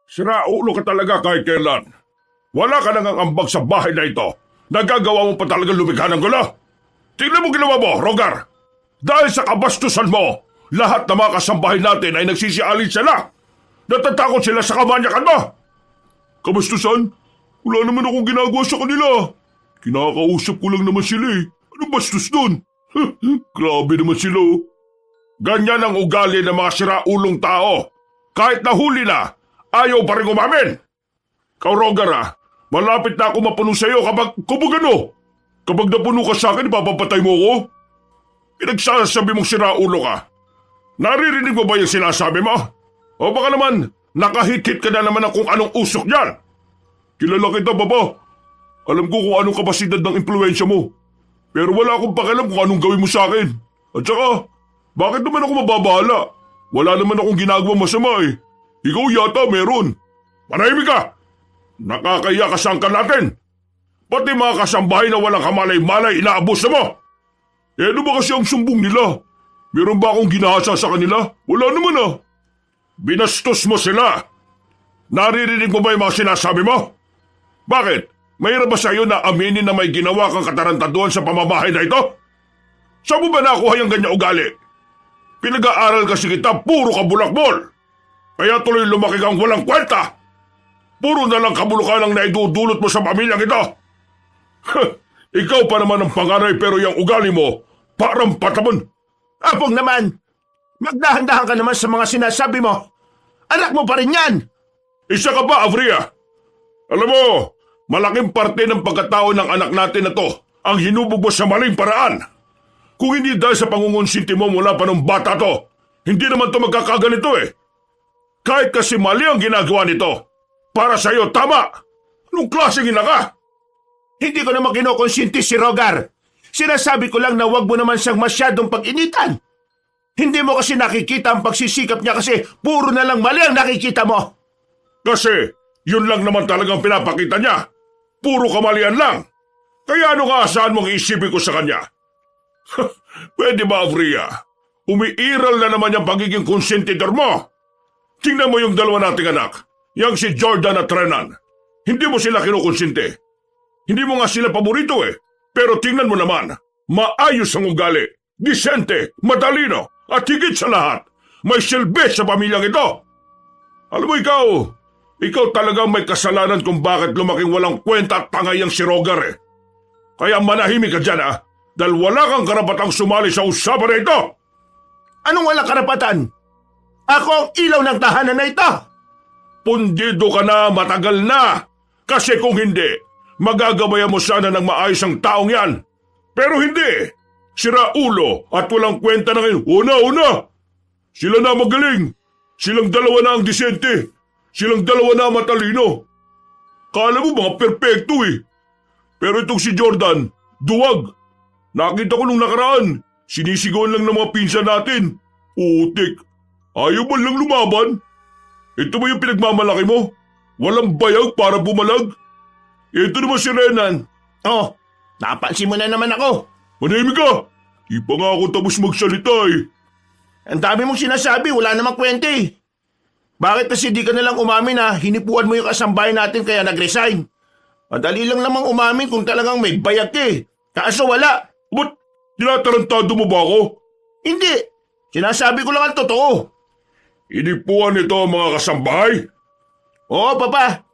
Siraulo ka talaga kahit kailan. Wala ka nang ambag sa bahay na ito. Nagagawa mo pa talaga lumikha ng gulo. Tingnan mo ginawa mo, Rogar. Dahil sa kabastusan mo, lahat ng mga kasambahay natin ay nagsisialin sila. Natatakot sila sa kamanyakan mo. Kabastusan? Wala naman akong ginagawa sa kanila. Kinakausap ko lang naman sila eh. Anong bastos doon? Grabe naman sila oh. Ganyan ang ugali ng mga siraulong tao. Kahit nahuli na, ayaw pa rin umamin. Kau Rogar malapit na ako mapuno sa iyo kapag ano? Kapag napuno ka sa akin, ipapapatay mo ko? Pinagsasabi mong siraulo ka. Naririnig mo ba yung sinasabi mo? O baka naman, nakahit-hit ka na naman ng kung anong usok niyan. Kilala kita, Papa. Alam ko kung anong kapasidad ng impluensya mo. Pero wala akong pakialam kung anong gawin mo sa akin. At saka, bakit naman ako mababahala? Wala naman akong ginagawa masama eh. Ikaw yata meron. Manahimik ka! Nakakaya ka sa angkan natin. Pati mga kasambahay na walang kamalay-malay inaabuso mo. Eh ano ba kasi ang sumbong nila? Meron ba akong ginahasa sa kanila? Wala naman ah. Binastos mo sila. Naririnig mo ba yung mga sinasabi mo? Bakit? Mayroon ba sa'yo na aminin na may ginawa kang katarantaduhan sa pamamahay na ito? Saan mo ba nakuha yung ganyan ugali? Pinag-aaral kasi kita, puro kabulakbol. Kaya tuloy lumaki kang walang kwenta. Puro na lang kabulukan ang naidudulot mo sa pamilyang ito. Ikaw pa naman ang panganay pero yung ugali mo, parang patamon. Apong naman, magdahan-dahan ka naman sa mga sinasabi mo. Anak mo pa rin yan. Isa ka pa, Avria. Alam mo, malaking parte ng pagkatao ng anak natin na to ang hinubog mo sa maling paraan. Kung hindi dahil sa pangungonsinti mo mula pa ng bata to, hindi naman to magkakaganito eh. Kahit kasi mali ang ginagawa nito, para sa'yo tama. Anong klaseng ina ka? Hindi ko naman kinukonsinti si Rogar. Sinasabi ko lang na wag mo naman siyang masyadong pag-initan. Hindi mo kasi nakikita ang pagsisikap niya kasi puro na lang mali ang nakikita mo. Kasi yun lang naman talagang pinapakita niya. Puro kamalian lang. Kaya ano kaasahan mong iisipin ko sa kanya? Pwede ba, Avria? Umiiral na naman yung pagiging konsentidor mo. Tingnan mo yung dalawa nating anak. Yang si Jordan at Renan. Hindi mo sila kinukonsente. Hindi mo nga sila paborito eh. Pero tingnan mo naman, maayos ang ugali, disente, matalino, at higit sa lahat, may silbi sa pamilyang ito. Alam mo ikaw talagang may kasalanan kung bakit lumaking walang kwenta at tangay ang si Rogar eh. Kaya manahimik ka dyan dahil wala kang karapatang sumali sa usapan na ito. Anong walang karapatan? Ako ang ilaw ng tahanan na ito. Pundido ka na matagal na. Kasi kung hindi, magagabayan mo sana ng maayos ang taong yan. Pero hindi. Sira ulo at walang kwenta na ngayon. Una. Sila na magaling. Silang dalawa na ang disente. Silang dalawa na matalino. Kala mo mga perpekto eh. Pero itong si Jordan, duwag. Nakita ko nung nakaraan. Sinisigawan lang ng mga pinsan natin. Utik. Ayaw man lang lumaban. Ito ba yung pinagmamalaki mo? Walang bayag para bumalag? Ito naman si Renan. Oh, napansin mo na naman ako. Manahimik ka! Di pa nga ako tapos magsalita eh. Ang dami mong sinasabi, wala namang kwenta eh. Bakit kasi di ka nalang umamin na hinipuan mo yung kasambahay natin kaya nag-resign? Madali lang namang umamin kung talagang may bayag ka eh. Kaso wala. Ba't tinatarantado mo ba ako? Hindi. Sinasabi ko lang ang totoo. Hinipuan nito ang mga kasambahay? Oo, Papa.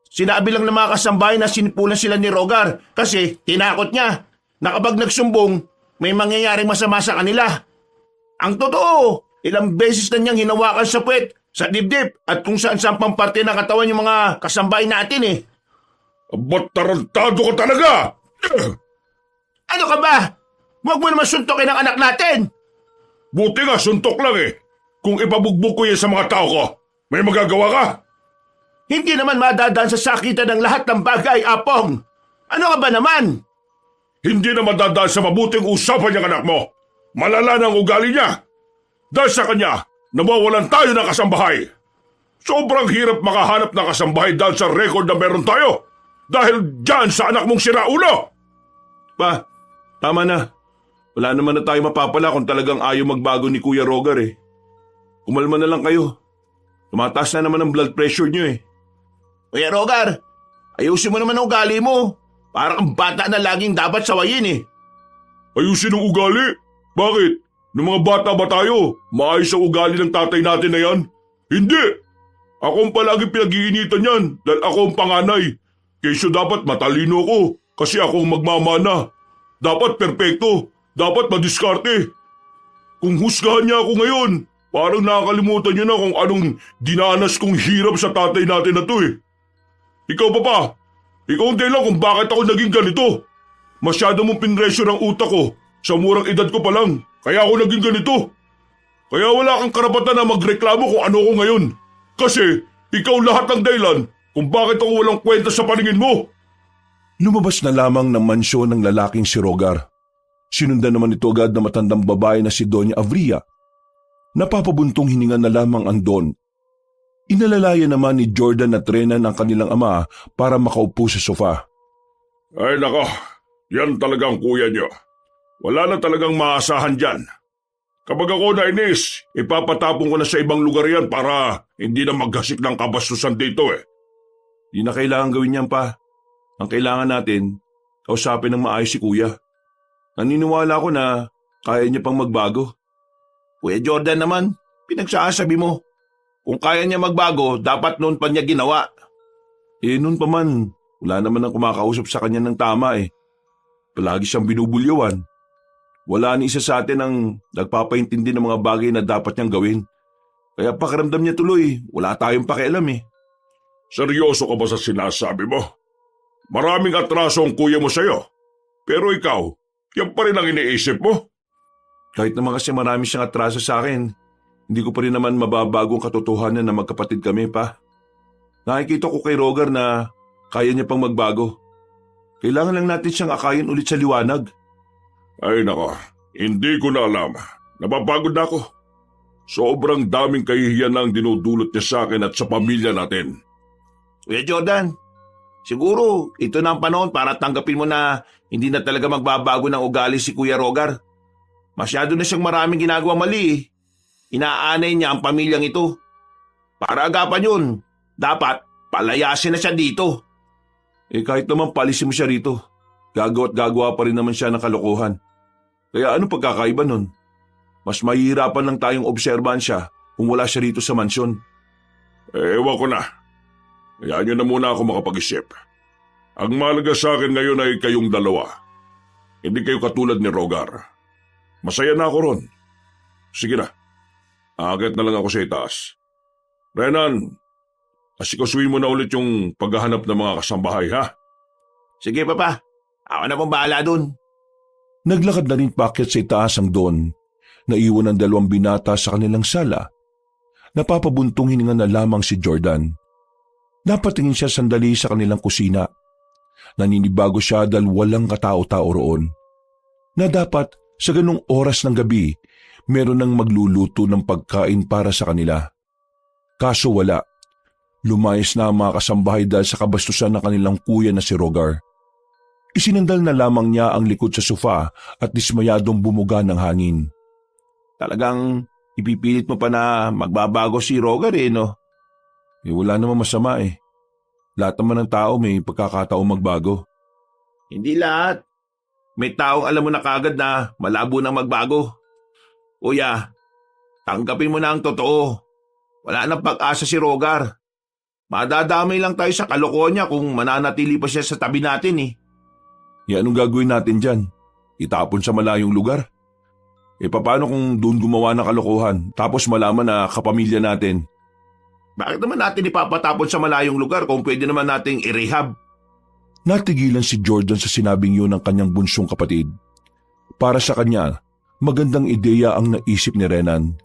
Sinabi lang ng mga kasambahay na sinipulan sila ni Rogar kasi tinakot niya na kapag nagsumbong, may mangyayaring masama sa kanila. Ang totoo, ilang beses na niyang hinawakan sa puwet, sa dibdib at kung saan-saan pang parte ng katawan yung mga kasambahay natin eh. Ba't tarantado ka talaga? Ano ka ba? Huwag mo naman suntokin ang anak natin! Buti nga, suntok lang eh. Kung ipabugbog ko yan sa mga tao ko, may magagawa ka? Hindi naman madadaan sa sakitan ng lahat ng bagay, Apong. Ano ka ba naman? Hindi na madadaan sa mabuting usapan yung anak mo. Malala na ang ugali niya. Dahil sa kanya, nawawalan tayo ng kasambahay. Sobrang hirap makahanap ng kasambahay dahil sa record na meron tayo. Dahil dyan sa anak mong siraulo. Pa, tama na. Wala naman na tayo mapapala kung talagang ayaw magbago ni Kuya Rogar eh. Kumalma na lang kayo. Tumataas na naman ang blood pressure niyo eh. Kuya Rogar, ayusin mo naman ang ugali mo. Para kang bata na laging dapat sawayin eh. Ayusin ang ugali? Bakit? Nung mga bata ba tayo? Maayos ang ugali ng tatay natin na yan? Hindi! Ako ang palagi pinag-iinitan yan dahil ako ang panganay. Kesyo dapat matalino ako kasi ako ang magmamana. Dapat perpekto. Dapat madiskarte. Kung husgahan niya ako ngayon, parang nakakalimutan niya na kung anong dinanas kong hirap sa tatay natin na to eh. Ikaw Papa, ikaw ang dahilan kung bakit ako naging ganito. Masyado mong pinresyo ng utak ko sa murang edad ko pa lang. Kaya ako naging ganito. Kaya wala kang karapatan na magreklamo kung ano ko ngayon. Kasi ikaw lahat ng dahilan kung bakit ako walang kwenta sa paningin mo. Lumabas na lamang ng mansyon ng lalaking si Rogar. Sinundan naman ito agad na matandang babae na si Doña Avria. Napapabuntong hininga na lamang ang Don. Inalalaya naman ni Jordan at Renan ang kanilang ama para makaupo sa sofa. Ay nako, yan talagang kuya niyo. Wala na talagang maasahan dyan. Kapag ako nainis, ipapatapon ko na sa ibang lugar yan para hindi na maggasik ng kabastusan dito eh. Di na kailangan gawin yan pa. Ang kailangan natin, kausapin ng maayos si kuya. Naniniwala ko na kaya niya pang magbago. Kuya Jordan naman, pinagsasabi mo. Kung kaya niya magbago, dapat noon pa niya ginawa. Noon pa man, wala naman ang kumakausap sa kanya ng tama eh. Palagi siyang binubulyawan. Wala ni isa sa atin ang nagpapaintindi ng mga bagay na dapat niyang gawin. Kaya pakiramdam niya tuloy, wala tayong pakialam eh. Seryoso ka ba sa sinasabi mo? Maraming atraso ang kuya mo sa'yo. Pero ikaw, yan pa rin ang iniisip mo? Kahit naman kasi marami siyang atraso sa akin, hindi ko pa rin naman mababagong katotohanan na magkapatid kami pa. Nakikita ko kay Rogar na kaya niya pang magbago. Kailangan lang natin siyang akayin ulit sa liwanag. Ay nako, hindi ko na alam. Napapagod na ako. Sobrang daming kahihiyan na ang dinudulot niya sa akin at sa pamilya natin. Kuya Jordan, siguro ito na ang panahon para tanggapin mo na hindi na talaga magbabago ng ugali si Kuya Rogar. Masyado na siyang maraming ginagawang mali eh. Inaanay niya ang pamilyang ito. Para agapan yun, dapat palayasin na siya dito. Kahit naman palisin mo siya rito, gagawa at gagawa pa rin naman siya ng kalokohan. Kaya ano pagkakaiba nun? Mas mahihirapan lang tayong obserbahan siya kung wala siya rito sa mansyon. Ewan ko na. Hayaan niyo na muna ako makapag-isip. Ang mahalaga sa akin ngayon ay kayong dalawa. Hindi kayo katulad ni Rogar. Masaya na ako ron. Sige na. Aakyat na lang ako sa itaas. Renan, asikasuhin mo na ulit yung paghahanap ng mga kasambahay, ha? Sige Papa, ako na pong bahala dun. Naglakad na rin paakyat sa itaas ang Don. Naiwan ang dalawang binata sa kanilang sala. Napapabuntong hininga na lamang si Jordan. Napatingin siya sandali sa kanilang kusina. Naninibago siya dahil walang katao-tao roon. Na dapat sa ganung oras ng gabi, meron nang magluluto ng pagkain para sa kanila. Kaso wala. Lumayas na ang mga kasambahay dahil sa kabastusan ng kanilang kuya na si Rogar. Isinandal na lamang niya ang likod sa sofa at dismayadong bumuga ng hangin. Talagang ipipilit mo pa na magbabago si Rogar eh, no? Wala namang masama eh. Lahat naman ng tao may pagkakataong magbago. Hindi lahat. May taong alam mo na kagad na malabo nang magbago. Kuya, tanggapin mo na ang totoo. Wala nang pag-asa si Rogar. Madadamay lang tayo sa kalokohan niya kung mananatili pa siya sa tabi natin eh. Anong gagawin natin dyan? Itapon sa malayong lugar? Paano kung doon gumawa ng kalokohan tapos malaman na kapamilya natin? Bakit naman natin ipapatapon sa malayong lugar kung pwede naman nating i-rehab? Natigilan si Jordan sa sinabing yun ng kanyang bunsong kapatid. Para sa kanya, magandang ideya ang naisip ni Renan.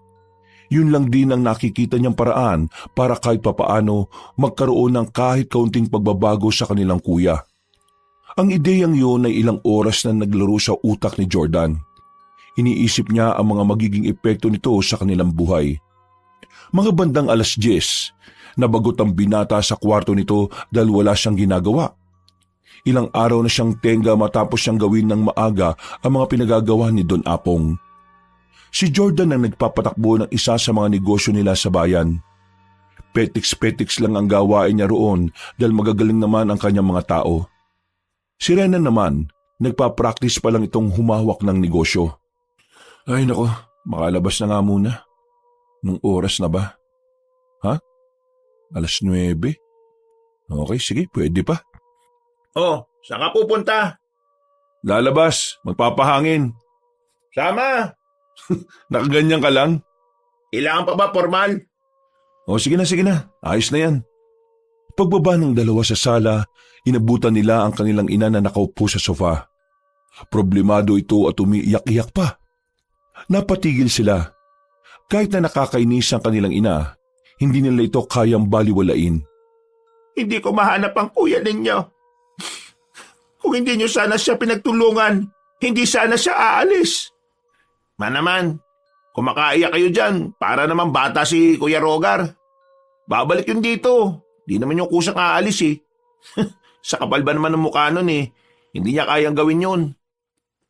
Yun lang din ang nakikita niyang paraan para kahit papaano magkaroon ng kahit kaunting pagbabago sa kanilang kuya. Ang ideyang yun ay ilang oras na naglaro sa utak ni Jordan. Iniisip niya ang mga magiging epekto nito sa kanilang buhay. Mga bandang 10:00, nabagot ang binata sa kwarto nito dahil wala siyang ginagawa. Ilang araw na siyang tenga matapos siyang gawin ng maaga ang mga pinagagawa ni Don Apong. Si Jordan ang nagpapatakbo ng isa sa mga negosyo nila sa bayan. petiks-petiks lang ang gawain niya roon dahil magagaling naman ang kanyang mga tao. Si Renan naman, nagpa-practice pa lang itong humawak ng negosyo. Ay nako, makalabas na nga muna. Nung oras na ba? Ha? 9:00? Okay, sige, pwede pa. Oh, saan ka pupunta? Lalabas, magpapahangin. Sama. Nakaganyan ka lang? Kailangan pa ba formal? O sige na, ayos na yan. Pagbaba ng dalawa sa sala, inabutan nila ang kanilang ina na nakaupo sa sofa. Problemado ito at umiiyak-iyak pa. Napatigil sila. Kahit na nakakainis ang kanilang ina, hindi nila ito kayang baliwalain. Hindi ko mahanap ang kuya ninyo. Kung hindi nyo sana siya pinagtulungan, hindi sana siya aalis. Manaman, kumakaiyak kayo dyan para naman bata si Kuya Rogar. Babalik yun dito. Di naman yung kusang aalis eh. Sa kapal ba naman ng mukha nun eh. Hindi niya kayang gawin yun.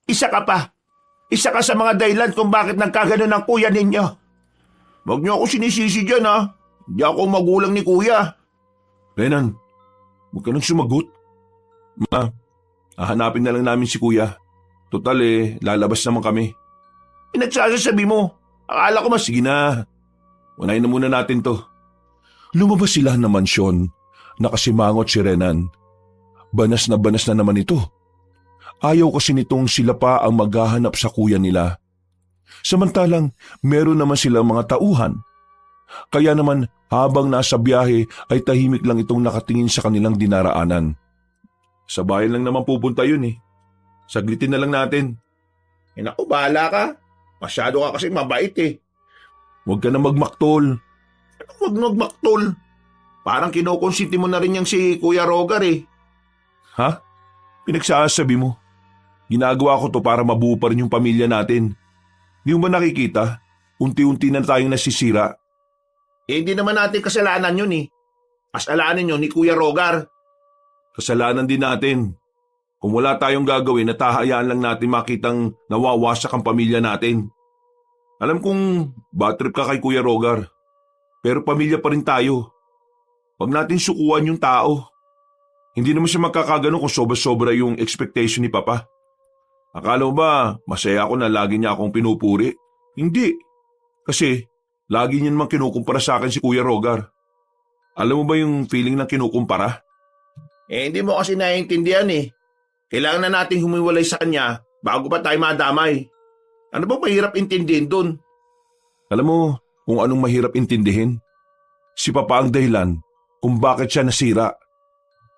Isa ka pa. Isa ka sa mga dahilan kung bakit nagkaganon ang kuya ninyo. Huwag niyo ako sinisisi dyan ha. Hindi ako magulang ni kuya. Renan, huwag ka nang sumagot. Ma, hahanapin na lang namin si kuya. Total lalabas naman kami. Pinagsasabi mo. Akala ko mas... Sige na, unahin na muna natin to. Lumabas sila ng mansyon. Nakasimangot si Renan. Banas na naman ito. Ayaw kasi nitong sila pa ang maghahanap sa kuya nila. Samantalang meron naman silang mga tauhan. Kaya naman habang nasa biyahe ay tahimik lang itong nakatingin sa kanilang dinaraanan. Sa bayan lang naman pupunta yun eh. Saglitin na lang natin. Naku, bahala ka. Masyado ka kasi mabait eh. Huwag ka na magmaktol. Huwag magmaktol. Parang kinukonsinti mo na rin yang si Kuya Rogar eh. Ha? Pinagsasabi mo? Ginagawa ko to para mabuo pa rin yung pamilya natin. Di mo ba nakikita? Unti-unti na tayong nasisira. Hindi naman natin kasalanan yun eh. Kasalanan yun ni Kuya Rogar. Kasalanan din natin. Kung wala tayong gagawin at hahayaan lang natin makitang nawawasak ang pamilya natin. Alam kong bad trip ka kay Kuya Rogar. Pero pamilya pa rin tayo. Huwag natin sukuan yung tao. Hindi naman siya magkakagano kung sobra-sobra yung expectation ni Papa. Akala mo ba masaya ako na lagi niya akong pinupuri? Hindi. Kasi lagi niya naman kinukumpara sa akin si Kuya Rogar. Alam mo ba yung feeling ng kinukumpara? Hindi mo kasi naiintindihan eh. Kailangan na nating humiwalay sa kanya bago pa tayo madamay. Ano ba mahirap intindihin dun? Alam mo kung anong mahirap intindihin? Si Papa ang dahilan kung bakit siya nasira.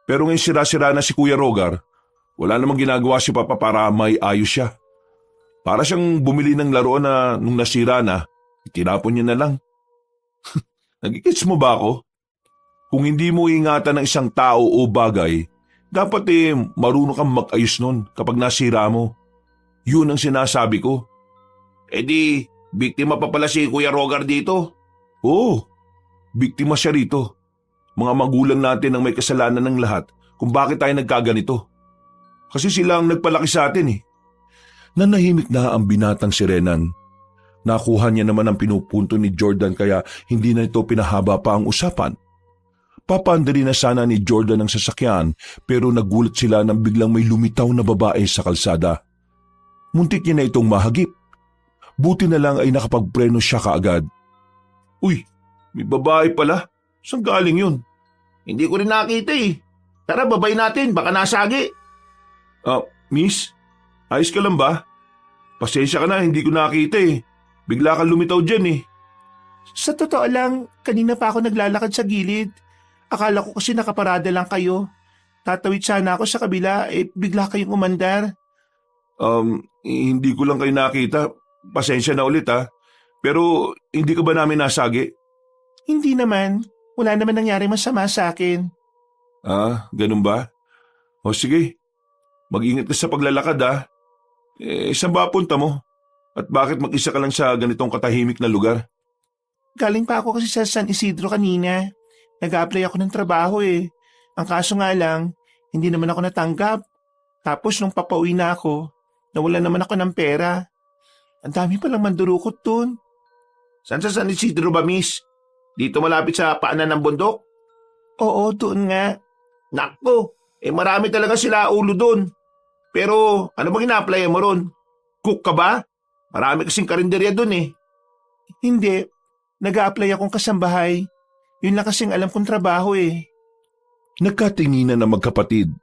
Pero ngayon sira-sira na si Kuya Rogar, wala namang ginagawa si Papa para may ayos siya. Para siyang bumili ng laruan na nung nasira na, itinapon niya na lang. Nagigits mo ba ako? Kung hindi mo ingatan ng isang tao o bagay, dapat marunong kang mag-ayos nun kapag nasira mo. Yun ang sinasabi ko. Di, biktima pa pala si Kuya Rogar dito. Oo, biktima siya rito. Mga magulang natin ang may kasalanan ng lahat kung bakit tayo nagkaganito. Kasi sila ang nagpalaki sa atin eh. Nanahimik na ang binatang si Renan. Nakuha niya naman ang pinupunto ni Jordan kaya hindi na ito pinahaba pa ang usapan. Papandali na sana ni Jordan ang sasakyan pero nagulat sila nang biglang may lumitaw na babae sa kalsada. Muntik niya na itong mahagip. Buti na lang ay nakapagpreno siya kaagad. Uy, may babae pala. Saan galing yun? Hindi ko rin nakita eh. Tara, babay natin. Baka nasagi. Miss? Ayos ka lang ba? Pasensya ka na, hindi ko nakita eh. Bigla kang lumitaw dyan eh. Sa totoo lang, kanina pa ako naglalakad sa gilid. Akala ko kasi nakaparada lang kayo. Tatawid sana ako sa kabila, bigla kayong umandar. Hindi ko lang kayo nakita. Pasensya na ulit ha. Pero hindi ka ba namin nasagi? Hindi naman. Wala naman nangyari masama sa akin. Ganun ba? O sige, mag-ingat ka sa paglalakad ha. Saan ba punta mo? At bakit mag-isa ka lang sa ganitong katahimik na lugar? Galing pa ako kasi sa San Isidro kanina. Nag-a-apply ako ng trabaho eh. Ang kaso nga lang, hindi naman ako natanggap. Tapos nung papauwi na ako, nawala naman ako ng pera. Ang dami palang mandurukot dun. Saan sa San Isidro ba, miss? Dito malapit sa paanan ng bundok? Oo, doon nga. Nakko, marami talaga sila ulo doon. Pero ano bang ina-apply mo ron? Cook ka ba? Marami kasing karinderya doon eh. Hindi. Nag-a-apply akong kasambahay. Yun lang kasing alam kong trabaho eh. Nagkatinginan na magkapatid.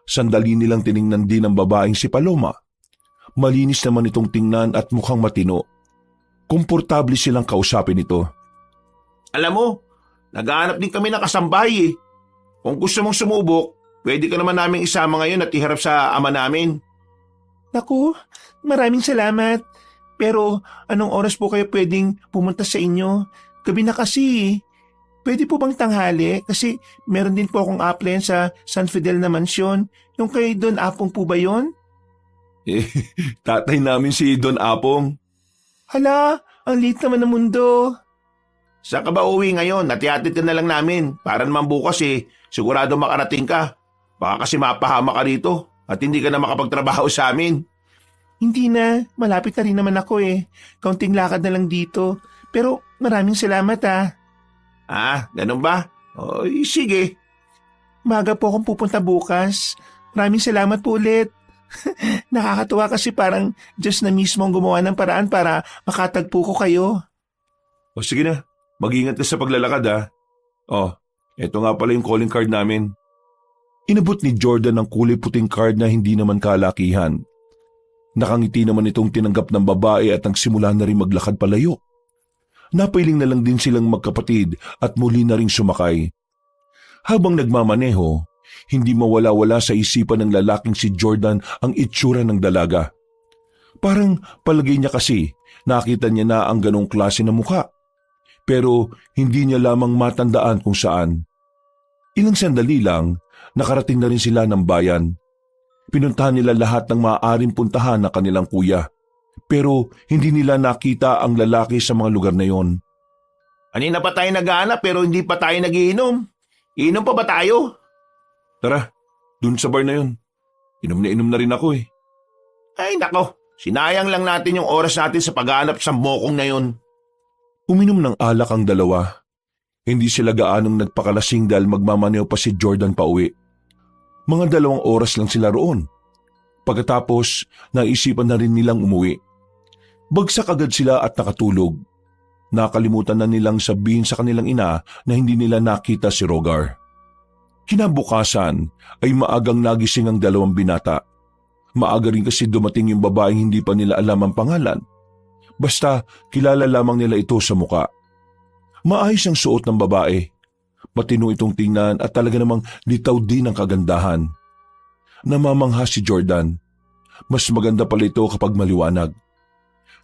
Sandali nilang tiningnan din ang babaeng si Paloma. Malinis naman itong tingnan at mukhang matino. Komportable silang kausapin ito. Alam mo, naghahanap din kami ng kasambahay eh. Kung gusto mong sumubok, pwede ka naman naming isama ngayon at iharap sa ama namin. Naku, maraming salamat. Pero anong oras po kayo pwedeng pumunta sa inyo? Gabi na kasi. Pwede po bang tanghali? Kasi meron din po akong apply sa San Fidel na mansyon. Yung kay Don Apong po ba yun? Tatay namin si Don Apong. Hala, ang liit naman ng mundo. Saan ka ba uwi ngayon? Natihatid ka na lang namin. Para naman bukas sigurado makarating ka. Baka kasi mapahama ka dito at hindi ka na makapagtrabaho sa amin. Hindi na, malapit na rin naman ako eh. Kaunting lakad na lang dito. Pero maraming salamat ah. Ah, ganun ba? O, sige. Maga po akong pupunta bukas. Maraming salamat po ulit. Nakakatuwa kasi parang Diyos na mismo ang gumawa ng paraan para makatagpo ko kayo. O sige na, mag-ingat ka sa paglalakad ha. Eto nga pala yung calling card namin. Inabot ni Jordan ang kulay puting card na hindi naman kalakihan. Nakangiti naman itong tinanggap ng babae at nagsimula na rin maglakad palayo. Napailing na lang din silang magkapatid at muli na ring sumakay. Habang nagmamaneho, hindi mawala-wala sa isipan ng lalaking si Jordan ang itsura ng dalaga. Parang palagay niya kasi nakita niya na ang ganong klase ng mukha. Pero hindi niya lamang matandaan kung saan. Ilang sandali lang, nakarating na rin sila ng bayan. Pinuntahan nila lahat ng maaaring puntahan na kanilang kuya. Pero hindi nila nakita ang lalaki sa mga lugar na yon. Kanina pa tayo naghahanap pero hindi pa tayo nagiinom. Inom pa ba tayo? Tara, dun sa bar na yun. Inom na rin ako eh. Ay nako, sinayang lang natin yung oras natin sa paghahanap sa mokong na yun. Uminom ng alak ang dalawa. Hindi sila gaanong nagpakalasing dahil magmamaneho pa si Jordan pa uwi. Mga 2 oras lang sila roon. Pagkatapos, naisipan na rin nilang umuwi. Bagsak agad sila at nakatulog. Nakalimutan na nilang sabihin sa kanilang ina na hindi nila nakita si Rogar. Kinabukasan ay maagang nagising ang 2 binata. Maaga rin kasi dumating yung babaeng hindi pa nila alam ang pangalan. Basta kilala lamang nila ito sa muka. Maayos ang suot ng babae. Matino itong tingnan at talaga namang litaw din ang kagandahan. Namamangha si Jordan. Mas maganda pala ito kapag maliwanag.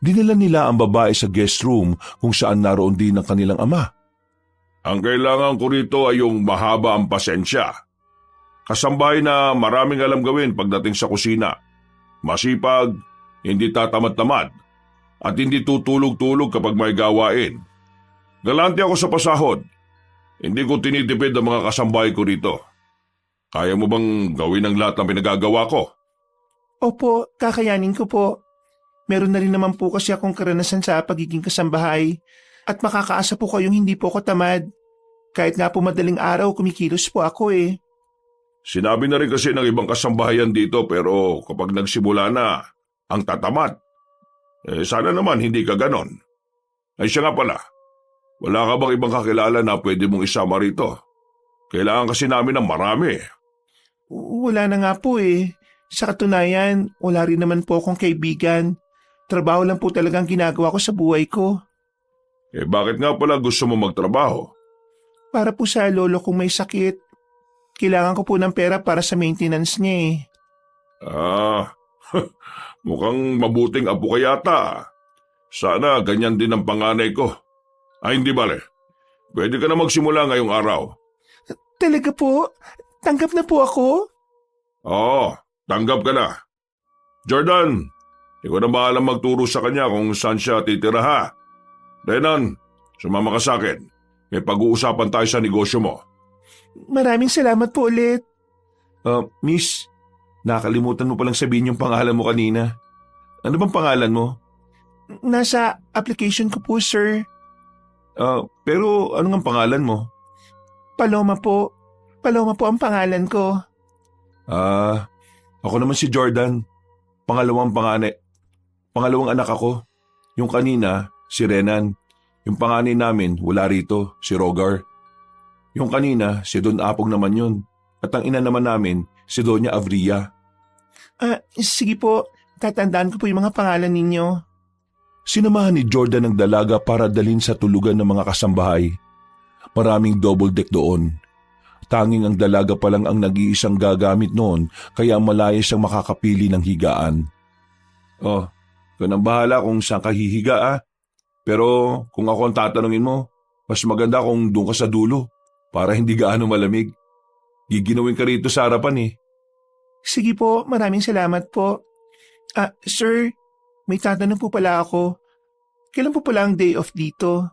Dinala nila ang babae sa guest room kung saan naroon din ang kanilang ama. Ang kailangan ko rito ay yung mahaba ang pasensya. Kasambahay na maraming alam gawin pagdating sa kusina. Masipag, hindi tatamad-tamad, at hindi tutulog-tulog kapag may gawain. Galante ako sa pasahod. Hindi ko tinitipid ang mga kasambahay ko rito. Kaya mo bang gawin ang lahat ng pinagagawa ko? Opo, kakayanin ko po. Meron na rin naman po kasi akong karanasan sa pagiging kasambahay at makakaasa po kayong hindi po ako tamad. Kahit nga po madaling araw, kumikilos po ako eh. Sinabi na rin kasi ng ibang kasambahayan dito pero kapag nagsimula na, ang tatamad. Sana naman hindi ka ganon. Ay siya nga pala, wala ka bang ibang kakilala na pwede mong isama rito? Kailangan kasi namin ng marami. Wala na nga po eh. Sa katunayan, wala rin naman po akong kaibigan. Trabaho lang po talagang ginagawa ko sa buhay ko. Bakit nga pala gusto mo magtrabaho? Para po sa lolo kong may sakit. Kailangan ko po ng pera para sa maintenance niya eh. Mukhang mabuting apo ka yata. Sana ganyan din ang panganay ko. Ay hindi bale, pwede ka na magsimula ngayong araw. Talaga po? Tanggap na po ako? Oo, tanggap ka na. Jordan, ikaw na bahalang magturo sa kanya kung saan siya titira ha. Renan, sumama ka sa akin. May pag-uusapan tayo sa negosyo mo. Maraming salamat po ulit. Miss, nakalimutan mo palang sabihin yung pangalan mo kanina. Ano bang pangalan mo? Nasa application ko po, sir. Pero ano nga pangalan mo? Paloma po. Paloma po ang pangalan ko. Ako naman si Jordan. Pangalawang anak ako. Yung kanina, si Renan. Yung panganay namin, wala rito, si Rogar. Yung kanina, si Don Apong naman yun. At ang ina naman namin, si Doña Avria. Sige po. Tatandaan ko po yung mga pangalan ninyo. Sinamahan ni Jordan ang dalaga para dalhin sa tulugan ng mga kasambahay. Maraming double deck doon. Tanging ang dalaga pa lang ang nag-iisang gagamit noon kaya malaya siyang makakapili ng higaan. Ikaw nang bahala kung saan ka hihiga. Pero kung ako ang tatanungin mo, mas maganda kung doon ka sa dulo para hindi gaano malamig. Giginawin ka rito sa harapan. Sige po, maraming salamat po. Sir, may tatanong po pala ako. Kailan po pala ang day off dito?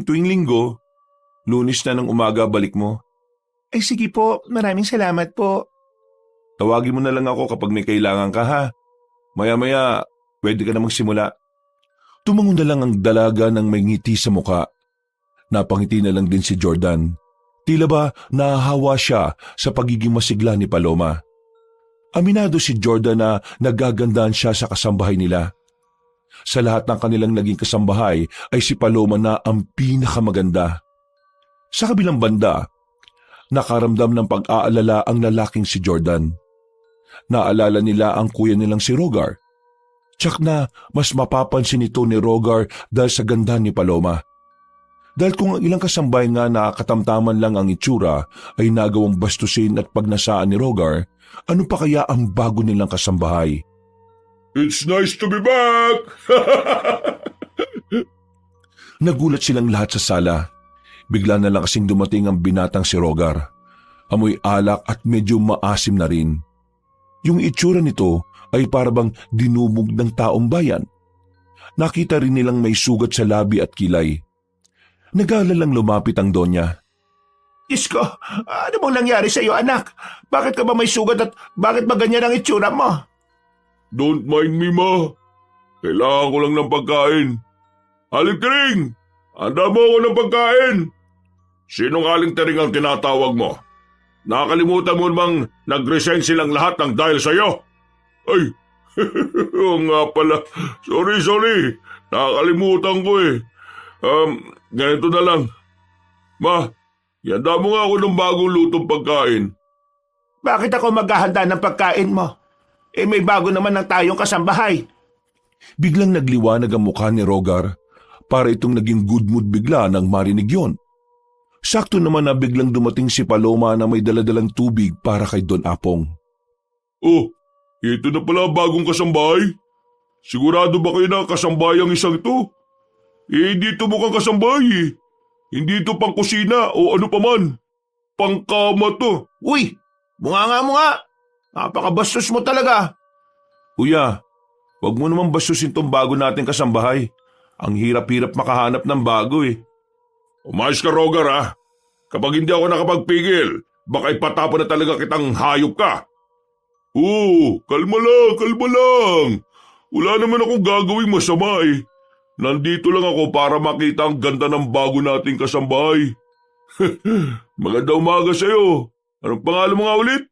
Tuwing linggo, Lunes na ng umaga balik mo. Ay sige po, maraming salamat po. Tawagin mo na lang ako kapag may kailangan ka ha. Maya-maya, pwede ka na magsimula. Tumangon na lang ang dalaga ng may ngiti sa muka. Napangiti na lang din si Jordan. Tila ba nahahawa siya sa pagiging masigla ni Paloma. Aminado si Jordan na nagagandaan siya sa kasambahay nila. Sa lahat ng kanilang naging kasambahay ay si Paloma na ang pinakamaganda. Sa kabilang banda, nakaramdam ng pag-aalala ang lalaking si Jordan. Naalala nila ang kuya nilang si Rogar. Tsak na mas mapapansin ito ni Rogar dahil sa ganda ni Paloma. Dahil kung ang ilang kasambahay nga na katamtaman lang ang itsura ay nagawang bastusin at pagnasaan ni Rogar, ano pa kaya ang bago nilang kasambahay? It's nice to be back! Nagulat silang lahat sa sala. Bigla na lang kasing dumating ang binatang si Rogar. Amoy alak at medyo maasim na rin. Yung itsura nito ay parabang dinumog ng taong bayan. Nakita rin nilang may sugat sa labi at kilay. Nag-aalalang lumapit ang donya. Diyos ko, ano bang nangyari sa iyo anak? Bakit ka ba may sugat at bakit ba ganyan ang itsura mo? Don't mind me, ma. Kailangan ko lang ng pagkain. Aling Tering! Handa mo ako ng pagkain! Sinong Aling Tering ang tinatawag mo? Nakalimutan mo bang nag-resign silang lahat ng dahil sa'yo? Ay, oo nga pala. Sorry. Nakakalimutan ko eh. Ganito na lang. Ma, ihanda mo nga ako ng bagong lutong pagkain. Bakit ako maghahanda ng pagkain mo? May bago naman ng tayong kasambahay. Biglang nagliwanag ang mukha ni Rogar para itong naging good mood bigla nang marinig yon. Sakto naman na biglang dumating si Paloma na may daladalang tubig para kay Don Apong. Oh, ito na pala bagong kasambahay. Sigurado ba kayo na kasambahay ang isang ito? Hindi ito mukhang kasambahay eh. Hindi ito pang kusina o ano paman. Pangkama to. Uy, bunga mo nga. Napakabastos mo talaga. Kuya, wag mo naman bastusin tong bago nating kasambahay. Ang hirap-hirap makahanap ng bago eh. Umayos ka, Rogar ha. Kapag hindi ako nakapagpigil, baka ipatapon na talaga kitang hayop ka. Kalma lang. Wala naman akong gagawing masama eh. Nandito lang ako para makita ang ganda ng bago nating kasambahay. Magandang umaga sa'yo. Anong pangalan mo nga ulit?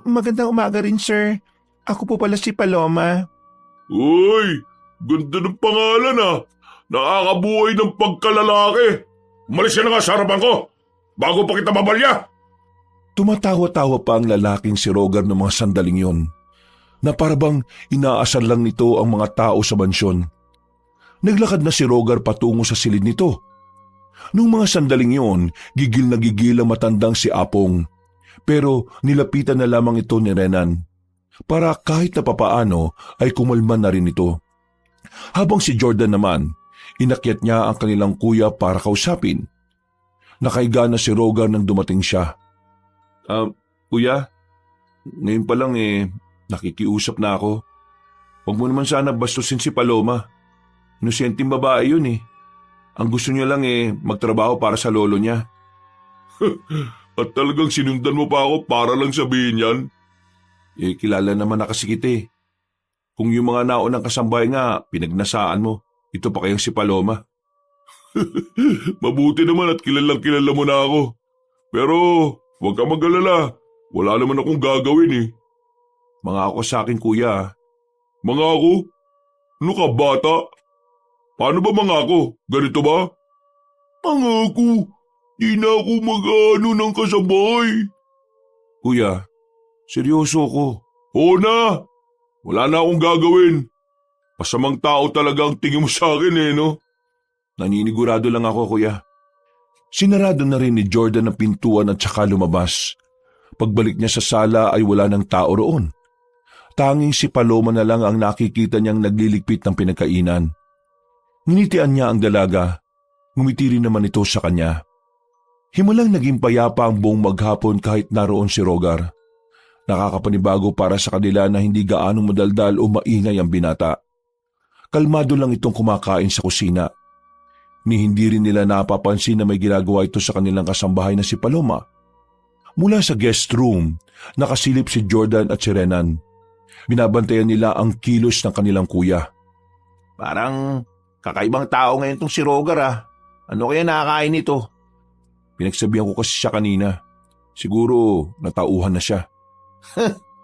Magandang umaga rin, sir. Ako po pala si Paloma. Uy, ganda ng pangalan ah. Nakakabuhay ng pagkalalaki. Umalis ka na nga sa harapan ko, bago pa kita babalya. Tumatawa-tawa pa ang lalaking si Rogar ng mga sandaling yon, na parabang inaasar lang nito ang mga tao sa mansyon. Naglakad na si Rogar patungo sa silid nito. Nung mga sandaling yon, gigil na gigil ang matandang si Apong. Pero nilapitan na lamang ito ni Renan para kahit na papaano ay kumalman na rin ito. Habang si Jordan naman, inakyat niya ang kanilang kuya para kausapin. Nakaiga na si Rogar nang dumating siya. Kuya, ngayon pa lang nakikiusap na ako. Huwag mo naman sana bastusin si Paloma. Inosenteng babae yun eh. Ang gusto niya lang magtrabaho para sa lolo niya. At talagang sinundan mo pa ako para lang sabihin yan? Kilala naman na kasi kita eh. Kung yung mga naunang kasambahay nga, pinagnasaan mo. Ito pa kayang si Paloma. Mabuti naman at kilalang kilala mo na ako. Pero huwag ka mag-alala. Wala naman akong gagawin eh. Mga ako sa akin, kuya. Mga ako? Ano ka, bata? Paano ba mga ako? Ganito ba? Mga ako, di na ako mag-ano ng kasabay. Kuya, seryoso ko. Oo na. Wala na akong gagawin. Pasamang tao talaga ang tingin mo sa akin eh, no? Naninigurado lang ako, kuya. Sinarado na rin ni Jordan ang pintuan at saka lumabas. Pagbalik niya sa sala ay wala ng tao roon. Tanging si Paloma na lang ang nakikita niyang nagliligpit ng pinagkainan. Nginitian niya ang dalaga. Ngumiti rin naman ito sa kanya. Himulang naging payapa ang buong maghapon kahit naroon si Rogar. Nakakapanibago para sa kanila na hindi gaanong madaldal o maingay ang binata. Kalmado lang itong kumakain sa kusina. Ni hindi rin nila napapansin na may ginagawa ito sa kanilang kasambahay na si Paloma. Mula sa guest room, nakasilip si Jordan at si Renan. Binabantayan nila ang kilos ng kanilang kuya. Parang kakaibang tao ngayon tong si Rogar ah. Ano kaya nakakain nito? Pinagsabihan ko kasi siya kanina. Siguro natauhan na siya.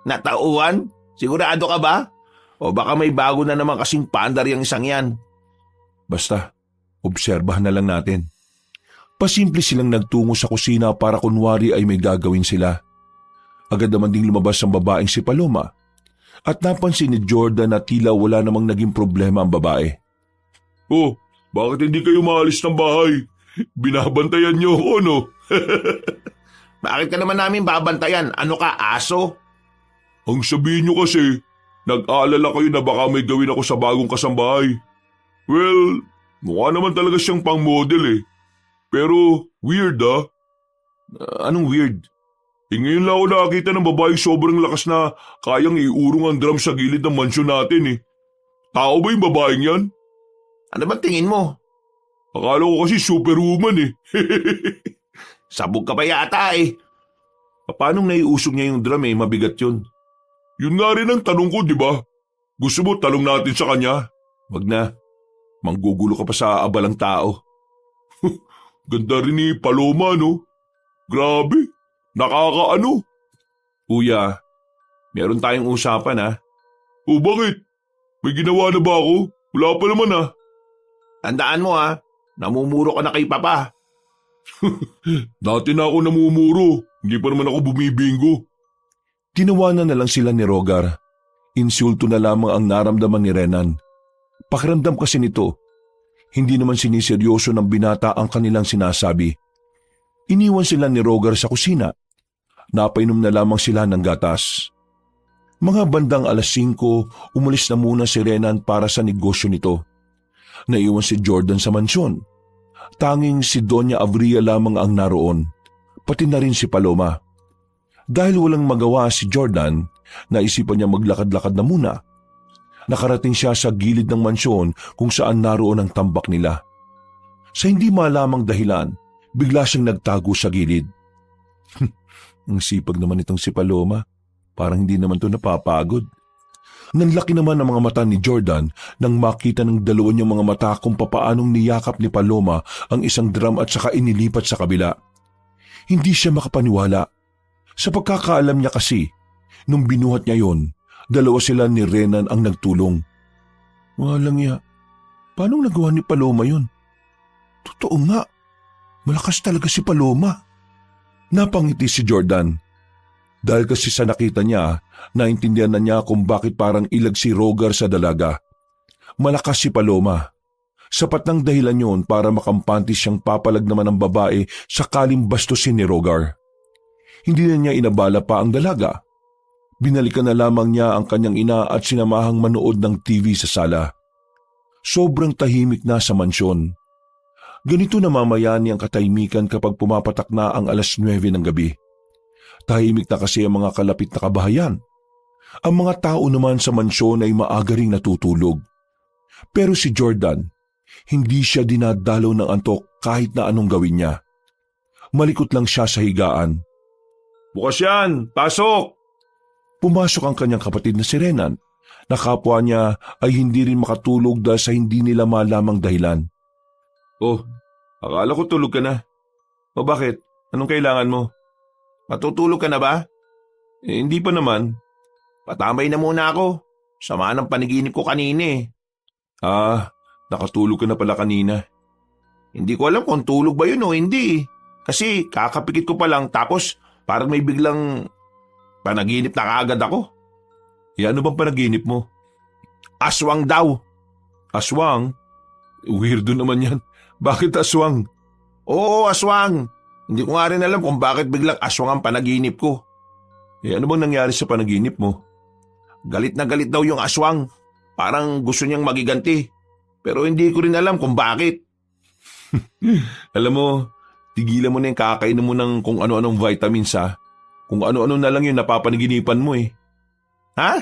Natauhan? Sigurado ka ba? O baka may bago na naman kasing pandar yung isang yan. Basta, obserbahan na lang natin. Pasimple silang nagtungo sa kusina para kunwari ay may gagawin sila. Agad naman ding lumabas ang babaeng si Paloma. At napansin ni Jordan na tila wala namang naging problema ang babae. Oh, bakit hindi kayo maalis ng bahay? Binabantayan niyo ako, no? Bakit ka naman namin babantayan? Ano ka, aso? Ang sabihin niyo kasi, nag-aalala kayo na baka may gawin ako sa bagong kasambahay. Well, mukha naman talaga siyang pang-model eh. Pero weird ah. Anong weird? Ngayon lang ako nakakita ng babaeng sobrang lakas na kayang iurong ang drum sa gilid ng mansyon natin eh. Tao ba yung babaeng yan? Ano ba tingin mo? Akala ko kasi superwoman eh. Sabog ka pa yata eh. Paano naiusog niya yung drum eh? Mabigat yun. Yun nga rin ang tanong ko, di ba? Gusto mo talong natin sa kanya? Wag na. Manggugulo ka pa sa abalang tao. Ganda rin ni Paloma, no? Grabe. Nakakaano. Kuya, meron tayong usapan ha. O bakit? May ginawa na ba ako? Wala pa naman ah. Tandaan mo ah, namumuro ka na kay Papa. Dati na ako namumuro. Hindi pa naman ako bumibingo. Tinawanan na lang sila ni Rogar. Insulto na lamang ang naramdaman ni Renan. Pakiramdam kasi nito, hindi naman siniseryoso ng binata ang kanilang sinasabi. Iniwan sila ni Rogar sa kusina. Napainom na lamang sila ng gatas. Mga bandang 5:00, umalis na muna si Renan para sa negosyo nito. Naiwan si Jordan sa mansyon. Tanging si Doña Avria lamang ang naroon, pati na rin si Paloma. Dahil walang magawa si Jordan, naisipan niya maglakad-lakad na muna. Nakarating siya sa gilid ng mansyon kung saan naroon ang tambak nila. Sa hindi malamang dahilan, bigla siyang nagtago sa gilid. Ang sipag naman itong si Paloma. Parang hindi naman ito napapagod. Nanlaki naman ang mga mata ni Jordan nang makita ng dalawa niyang mga mata kung papaanong niyakap ni Paloma ang isang drum at saka inilipat sa kabila. Hindi siya makapaniwala. Sa pagkakaalam niya kasi, nung binuhat niya yon, dalawa sila ni Renan ang nagtulong. Walang ya, paano nagawa ni Paloma yon? Totoo nga, malakas talaga si Paloma. Napangiti si Jordan. Dahil kasi sa nakita niya, naintindihan na niya kung bakit parang ilag si Rogar sa dalaga. Malakas si Paloma. Sapat ng dahilan yon para makampanti siyang papalag naman ng babae sakaling bastusin ni Rogar. Hindi na niya inabala pa ang dalaga. Binalikan na lamang niya ang kanyang ina at sinamahang manood ng TV sa sala. Sobrang tahimik na sa mansyon. Ganito namamayani ang katahimikan kapag pumapatak na ang 9:00 ng gabi. Tahimik na kasi ang mga kalapit na kabahayan. Ang mga tao naman sa mansyon ay maaga ring natutulog. Pero si Jordan, hindi siya dinadalaw ng antok kahit na anong gawin niya. Malikot lang siya sa higaan. Bukas yan! Pasok! Pumasok ang kanyang kapatid na si Renan. na kapwa niya ay hindi rin makatulog dahil sa hindi nila malamang dahilan. Oh, akala ko tulog ka na. O bakit? Anong kailangan mo? Matutulog ka na ba? Hindi pa naman. Patambay na muna ako. Sama ng panaginip ko kanina eh. Nakatulog ka na pala kanina. Hindi ko alam kung tulog ba yun o hindi. Kasi kakapikit ko pa lang tapos parang may biglang panaginip na kaagad ako. Ano bang panaginip mo? Aswang daw. Aswang? Weirdo naman yan. Bakit aswang? Oo, aswang. Hindi ko nga rin alam kung bakit biglang aswang ang panaginip ko. Ano bang nangyari sa panaginip mo? Galit na galit daw yung aswang. Parang gusto niyang magiganti. Pero hindi ko rin alam kung bakit. Alam mo, tigilan mo na yung kakainom mo ng kung ano-anong vitamins ha. Kung ano-ano na lang yung napapanaginipan mo eh. Ha?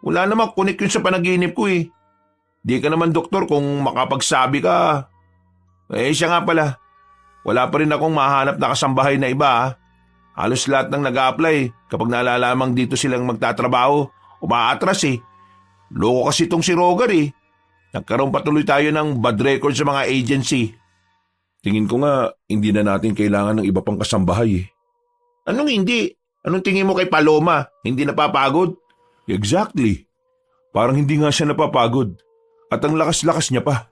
Wala namang connect yun sa panaginip ko eh. Di ka naman doktor kung makapagsabi ka. Siya nga pala. Wala pa rin akong mahanap na kasambahay na iba ha. Halos lahat ng nag-a-apply kapag nalalamang dito silang magtatrabaho, umaatras eh. Loko kasi itong si Rogar eh. Nagkaroon patuloy tayo ng bad record sa mga agency. Tingin ko nga, hindi na natin kailangan ng iba pang kasambahay eh. Anong hindi? Anong tingin mo kay Paloma? Hindi napapagod? Exactly. Parang hindi nga siya napapagod. At ang lakas-lakas niya pa.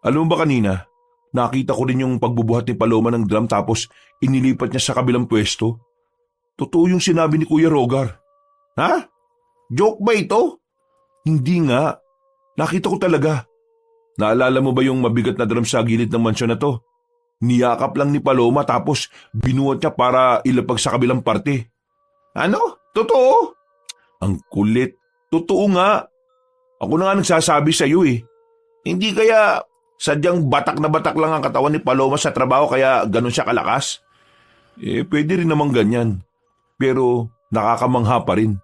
Alam mo ba kanina, nakita ko rin yung pagbubuhat ni Paloma ng drum tapos inilipat niya sa kabilang pwesto. Totoo yung sinabi ni Kuya Rogar. Ha? Joke ba ito? Hindi nga. Nakita ko talaga. Naalala mo ba yung mabigat na drum sa gilid ng mansyon na to? Niyakap lang ni Paloma tapos binuhat niya para ilapag sa kabilang parte. Ano? Totoo? Ang kulit. Totoo nga. Ako na nga nagsasabi sa iyo eh. Hindi kaya sadyang batak na batak lang ang katawan ni Paloma sa trabaho kaya ganun siya kalakas? Pwede rin namang ganyan. Pero nakakamangha pa rin.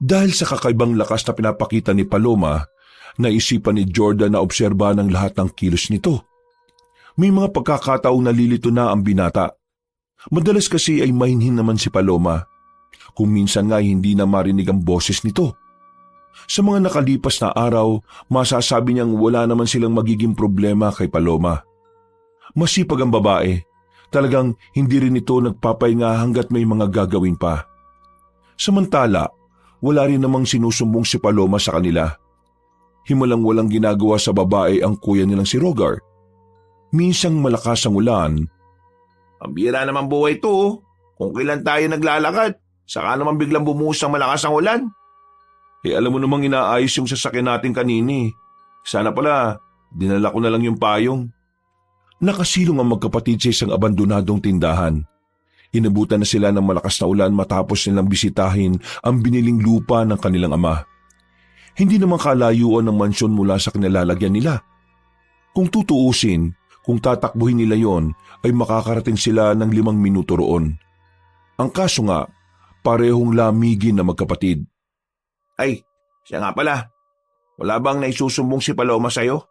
Dahil sa kakaibang lakas na pinapakita ni Paloma, naisipan ni Jordan na obserbahan ang lahat ng kilos nito. May mga pagkakataong nalilito na ang binata. Madalas kasi ay mahinhin naman si Paloma. Kung minsan nga hindi na marinig ang boses nito. Sa mga nakalipas na araw, masasabi niyang wala naman silang magiging problema kay Paloma. Masipag ang babae. Talagang hindi rin ito nagpapahinga hanggat may mga gagawin pa. Samantala, wala rin namang sinusumbong si Paloma sa kanila. Himalang walang ginagawa sa babae ang kuya nilang si Rogar. Minsang malakas ang ulan. Ang bira naman buhay ito oh. Kung kailan tayo naglalakad, saka naman biglang bumuhos ang malakas ang ulan. Alam mo namang inaayos yung sasakyan natin kanini. Sana pala, dinala ko na lang yung payong. Nakasilong ang magkapatid sa isang abandonadong tindahan. Inabutan na sila ng malakas na ulan matapos nilang bisitahin ang biniling lupa ng kanilang ama. Hindi naman kalayuan ng mansyon mula sa kinalalagyan nila. Kung tutuusin, kung tatakbuhin nila yon, ay makakarating sila ng 5 minuto roon. Ang kaso nga, parehong lamigin na magkapatid. Ay, siya nga pala. Wala bang naisusumbong si Paloma sa'yo?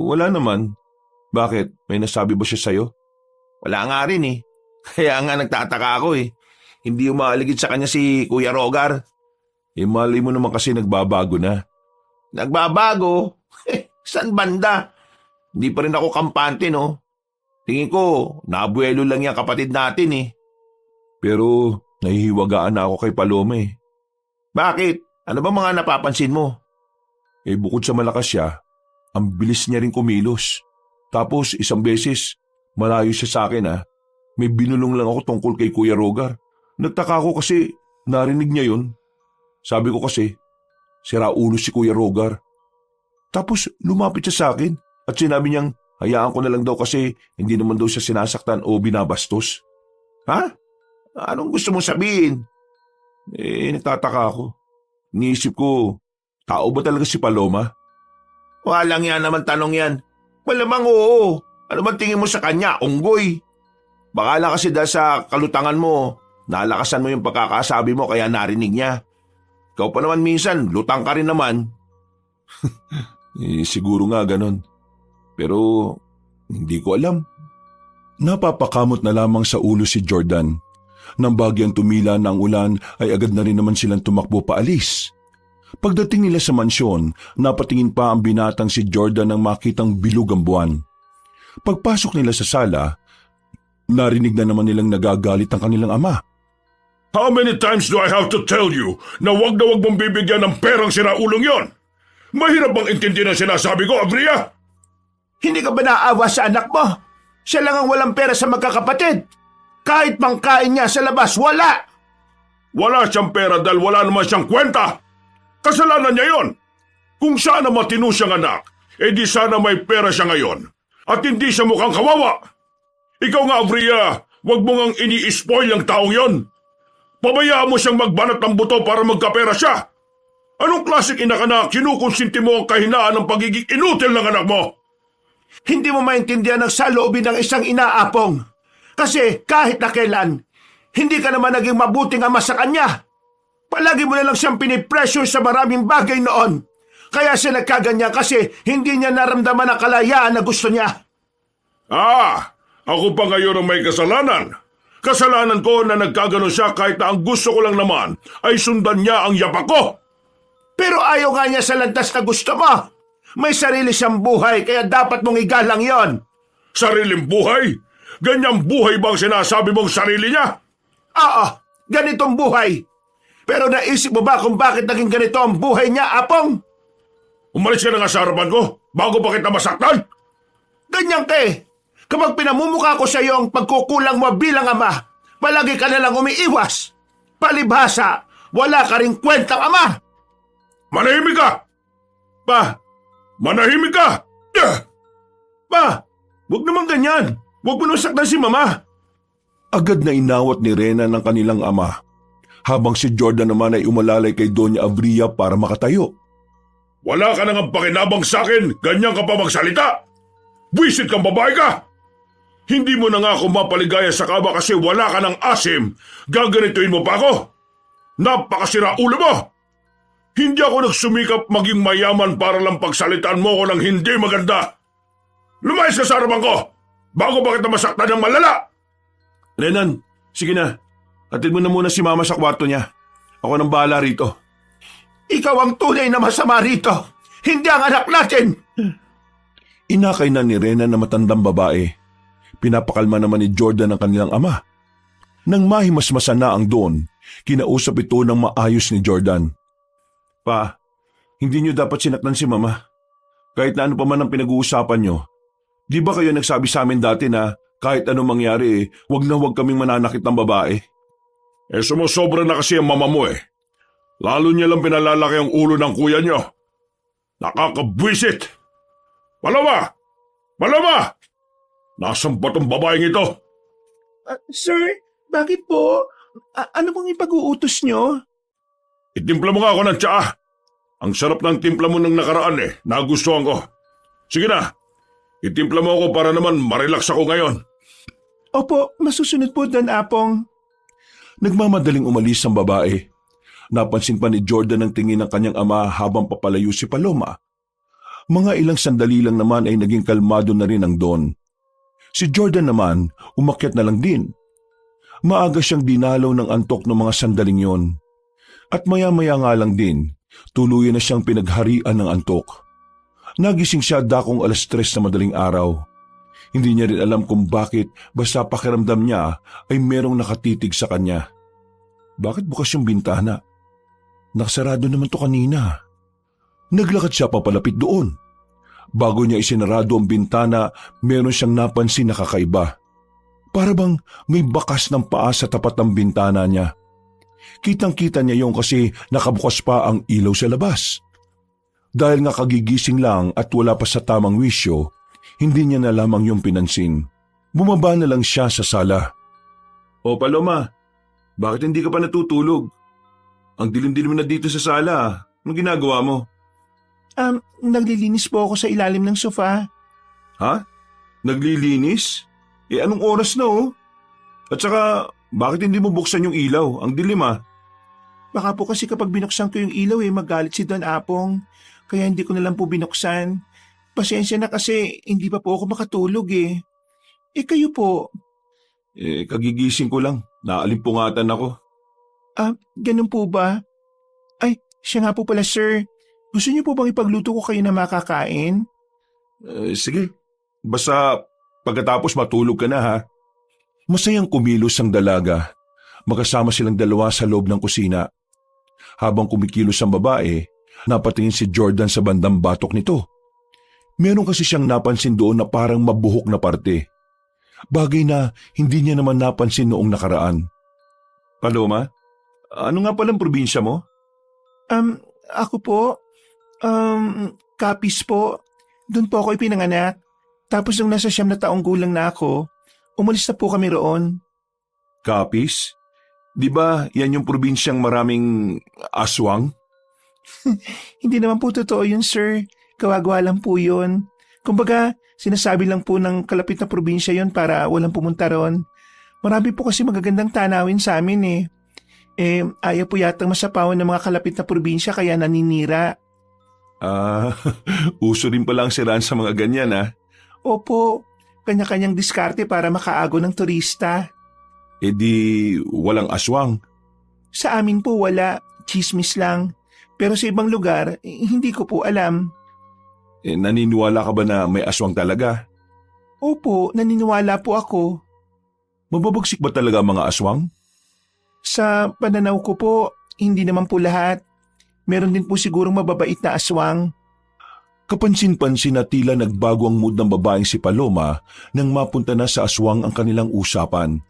Wala naman. Bakit? May nasabi ba siya sa'yo? Wala nga rin eh. Kaya nga nagtataka ako eh. Hindi umaaligid sa kanya si Kuya Rogar. Malay mo naman kasi nagbabago na. Nagbabago? San banda? Hindi pa rin ako kampante no. Tingin ko, nabuelo lang yung kapatid natin eh. Pero nahihiwagaan na ako kay Paloma eh. Bakit? Ano ba mga napapansin mo? Bukod sa malakas siya, ang bilis niya rin kumilos. Tapos isang beses, malayo siya sa akin ah. May binulong lang ako tungkol kay Kuya Rogar. Nagtaka ako kasi narinig niya yun. Sabi ko kasi, sira ulo si Kuya Rogar. Tapos lumapit siya sa akin at sinabi niyang hayaan ko na lang daw kasi hindi naman daw siya sinasaktan o binabastos. Ha? Anong gusto mong sabihin? Nagtataka ako. Niisip ko, tao ba talaga si Paloma? Walang yan naman tanong yan. Malamang oo. Ano man tingin mo sa kanya? Unggoy. Baka lang kasi dahil sa kalutangan mo, nalakasan mo yung pagkakasabi mo kaya narinig niya. Ikaw pa naman minsan, lutang ka rin naman. Siguro nga ganon. Pero hindi ko alam. Napapakamot na lamang sa ulo si Jordan. Nang bagyang tumila ng ulan ay agad na rin naman silang tumakbo paalis. Pagdating nila sa mansyon, napatingin pa ang binatang si Jordan nang makitang bilog ang buwan. Pagpasok nila sa sala, narinig na naman nilang nagagalit ang kanilang ama. How many times do I have to tell you na wag mong bibigyan ng perang sinaulong yon? Mahirap bang intindihin ang sinasabi ko, Abria? Hindi ka ba naawa sa anak mo? Siya lang ang walang pera sa magkakapatid. Kahit pangkain niya sa labas, wala! Wala siyang pera dahil wala naman siyang kwenta. Kasalanan niya yon. Kung sana matino siyang anak, di sana may pera siya ngayon. At hindi siya mukhang kawawa. Ikaw nga, Abria, wag mo ngang ini-spoil ang taong yon. Pabayaan mo siyang magbanat ng buto para magkapera siya. Anong klaseng ina ka na kinukonsinti mo ang kahinaan ng pagiging inutil ng anak mo? Hindi mo maintindihan ang saloobin ng isang inaapong. Kasi kahit na kailan, hindi ka naman naging mabuting ama sa kanya. Palagi mo na lang siyang pinipressure sa maraming bagay noon. Kaya siya nagkaganyan kasi hindi niya naramdaman ang kalayaan na gusto niya. Ako pa ngayon ang may kasalanan. Kasalanan ko na nagkaganon siya kahit na ang gusto ko lang naman ay sundan niya ang yapak ko. Pero ayaw nga niya sa landas na gusto mo. May sarili siyang buhay kaya dapat mong igalang yon. Sariling buhay? Ganyang buhay bang sinasabi mong sarili niya? Oo, ganitong buhay. Pero naisip mo ba kung bakit naging ganito ang buhay niya, Apong? Umalis ka na nga sa harapan ko bago pa kita masaktan. Ganyan ka eh. Kapag pinamumukha ko sa iyo ang pagkukulang mo bilang ama, palagi ka nalang umiiwas. Palibhasa, wala ka ring kwentang ama. Manahimik ka! Pa, Manahimik ka! pa, wag naman ganyan. Wag mo nang saktan si mama. Agad na inawat ni Rena ng kanilang ama, habang si Jordan naman ay umalalay kay Doña Abria para makatayo. Wala ka nang pakinabang sa akin, ganyan ka pa magsalita. Buisit kang babae ka! Hindi mo na nga ako mapaligaya sa kaba kasi wala ka ng asim. Gaganituin mo pa ako? Napakasira ulo mo! Hindi ako nagsumikap maging mayaman para lang pagsalitaan mo ko ng hindi maganda. Lumayas ka sa harapan ko bago pa kita masaktan ng malala! Renan, sige na. Hatid mo na muna si Mama sa kwarto niya. Ako nang bahala rito. Ikaw ang tunay na masama rito. Hindi ang anak natin. Inakay na ni Rena na matandang babae. Pinapakalma naman ni Jordan ang kanilang ama. Nang mahimasmasan na ang Don, kinausap ito ng maayos ni Jordan. Pa, hindi niyo dapat sinaktan si Mama. Kahit na ano pa man ang pinag-uusapan niyo. Di ba kayo nagsabi sa amin dati na kahit anong mangyari, wag na wag kaming mananakit ng babae? Sumusobra na kasi ang mama mo eh. Lalo niya lang pinalalaki ang ulo ng kuya niyo. Nakakabwisit! Palawa! Palawa! Nasaan ba tong babaeng ito? Sir, bakit po? Ano pong ipag-uutos nyo? Itimpla mo nga ako ng tsaa. Ang sarap ng timpla mo nang nakaraan eh. Nagustuhan ko. Sige na. Itimpla mo ako para naman marelax ako ngayon. Opo, masusunod po, Don Apong. Nagmamadaling umalis ang babae. Napansin pa ni Jordan ang tingin ng kanyang ama habang papalayo si Paloma. Mga ilang sandali lang naman ay naging kalmado na rin ang Don. Si Jordan naman, umakyat na lang din. Maaga siyang dinalaw ng antok ng mga sandaling yon. At maya-maya nga lang din, tuluyan na siyang pinagharian ng antok. Nagising siya dakong 3:00 na madaling araw. Hindi niya rin alam kung bakit basta pakiramdam niya ay merong nakatitig sa kanya. Bakit bukas yung bintana? Nakasarado naman to kanina. Naglakad siya papalapit doon. Bago niya isinarado ang bintana, meron siyang napansin na kakaiba. Para bang may bakas ng paa sa tapat ng bintana niya. Kitang-kita niya yung kasi nakabukas pa ang ilaw sa labas. Dahil nga kagigising lang at wala pa sa tamang wisyo, hindi niya na lamang yung pinansin. Bumaba na lang siya sa sala. O Paloma, bakit hindi ka pa natutulog? Ang dilim-dilim na dito sa sala. Anong ginagawa mo? Naglilinis po ako sa ilalim ng sofa. Ha? Naglilinis? Anong oras na oh? At saka, bakit hindi mo buksan yung ilaw? Ang dilim ah. Baka po kasi kapag binuksan ko yung ilaw magalit si Don Apong. Kaya hindi ko na lang po binuksan. Pasensya na kasi hindi pa po ako makatulog eh. Kayo po? Kagigising ko lang. Naalimpungatan ako. Ganun po ba? Ay, Siya nga po pala sir, gusto niyo po bang ipagluto ko kayo na makakain? Sige, basta pagkatapos matulog ka na ha. Masayang kumilos ang dalaga. Magkasama silang dalawa sa loob ng kusina. Habang kumikilos ang babae, napatingin si Jordan sa bandang batok nito. Meron kasi siyang napansin doon na parang mabuhok na parte. Bagay na hindi niya naman napansin noong nakaraan. Paloma, ano nga palang probinsya mo? Ako po, Capiz po. Doon po ako ipinanganak. Tapos nung nasa 9 na taong gulang na ako, umalis na po kami roon. Capiz? Di ba yan yung probinsyang maraming aswang? Hindi naman po totoo yun, sir. Gawa-gawa lang po yun. Kumbaga, sinasabi lang po ng kalapit na probinsya yun para walang pumunta ron. Marami po kasi magagandang tanawin sa amin eh. Ayaw po yatang masapawan ng mga kalapit na probinsya kaya naninira. Uso rin pala ang siraan sa mga ganyan Opo, kanya-kanyang diskarte para makaago ng turista. E di walang aswang. Sa amin po wala, chismis lang. Pero sa ibang lugar, hindi ko po alam. Naniniwala ka ba na may aswang talaga? Opo, naniniwala po ako. Mababagsik ba talaga ang mga aswang? Sa pananaw ko po, hindi naman po lahat. Meron din po sigurong mababait na aswang. Kapansin-pansin na tila nagbago ang mood ng babaeng si Paloma nang mapunta na sa aswang ang kanilang usapan.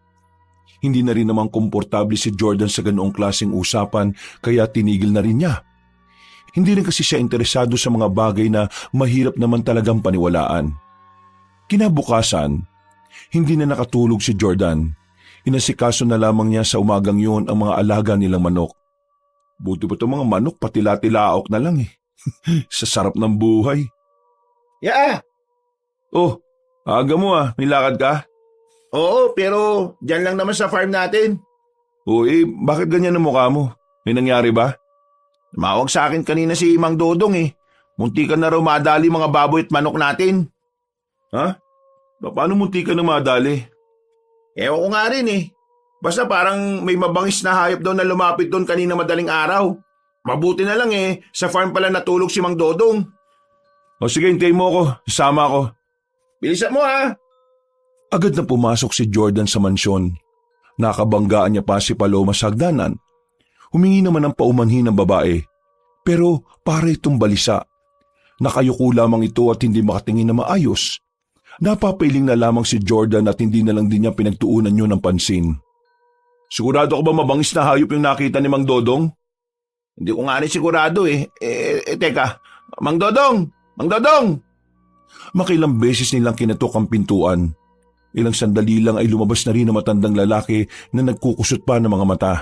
Hindi na rin naman komportable si Jordan sa ganoong klaseng usapan kaya tinigil na rin niya. Hindi rin kasi siya interesado sa mga bagay na mahirap naman talagang paniwalaan. Kinabukasan, hindi na nakatulog si Jordan. Inasikaso na lamang niya sa umagang yun ang mga alaga nilang manok. Buti pa itong mga manok patila-tilaok na lang Sa sarap ng buhay. Oh, aga mo nilakad ka? Oo, pero dyan lang naman sa farm natin. Bakit ganyan ang mukha mo? May nangyari ba? Tumawag sa akin kanina si Mang Dodong Munti ka na raw madali mga baboy at manok natin. Ha? Paano munti ka na madali? Ewan ko nga rin Basta parang may mabangis na hayop daw na lumapit doon kanina madaling araw. Mabuti na lang sa farm pala natulog si Mang Dodong. O sige, hintayin mo ako. Sasama ako. Bilisan mo Agad na pumasok si Jordan sa mansyon. Nakabanggaan niya pa si Paloma sa hagdanan. Humingi naman ng paumanhin ng babae. Pero para itong balisa. Nakayuko lamang ito at hindi makatingin na maayos. Napapailing na lamang si Jordan at hindi na lang din niya pinagtuunan yun ng pansin. Sigurado ka ba mabangis na hayop yung nakita ni Mang Dodong? Hindi ko nga rin sigurado teka, Mang Dodong! Mang Dodong! Makilang beses nilang kinatok ang pintuan. Ilang sandali lang ay lumabas na rin ang matandang lalaki na nagkukusot pa ng mga mata.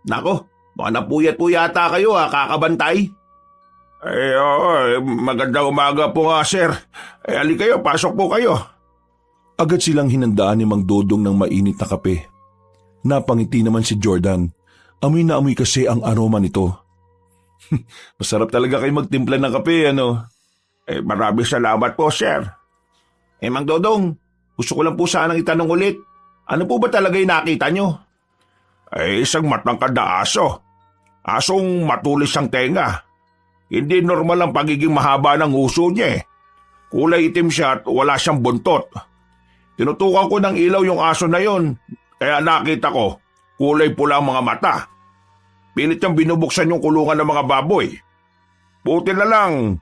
Nako, baka napuyat po yata kayo kakabantay. Magandang umaga po nga, sir. Ali kayo, pasok po kayo. Agad silang hinandaan ni Mang Dodong ng mainit na kape. Napangiti naman si Jordan. Amoy na amoy kasi ang aroma nito. Masarap talaga kayo magtimpla ng kape, maraming salamat po, sir. Mang Dodong, gusto ko lang po sanang itanong ulit. Ano po ba talaga yung nakita nyo? Isang matangkad na aso. Asong matulis ang tenga. Hindi normal ang pagiging mahaba ng uso niya Kulay itim siya at wala siyang buntot. Tinutukan ko ng ilaw yung aso na yon, kaya nakita ko kulay pula ang mga mata. Pilit niyang binubuksan yung kulungan ng mga baboy. Buti na lang,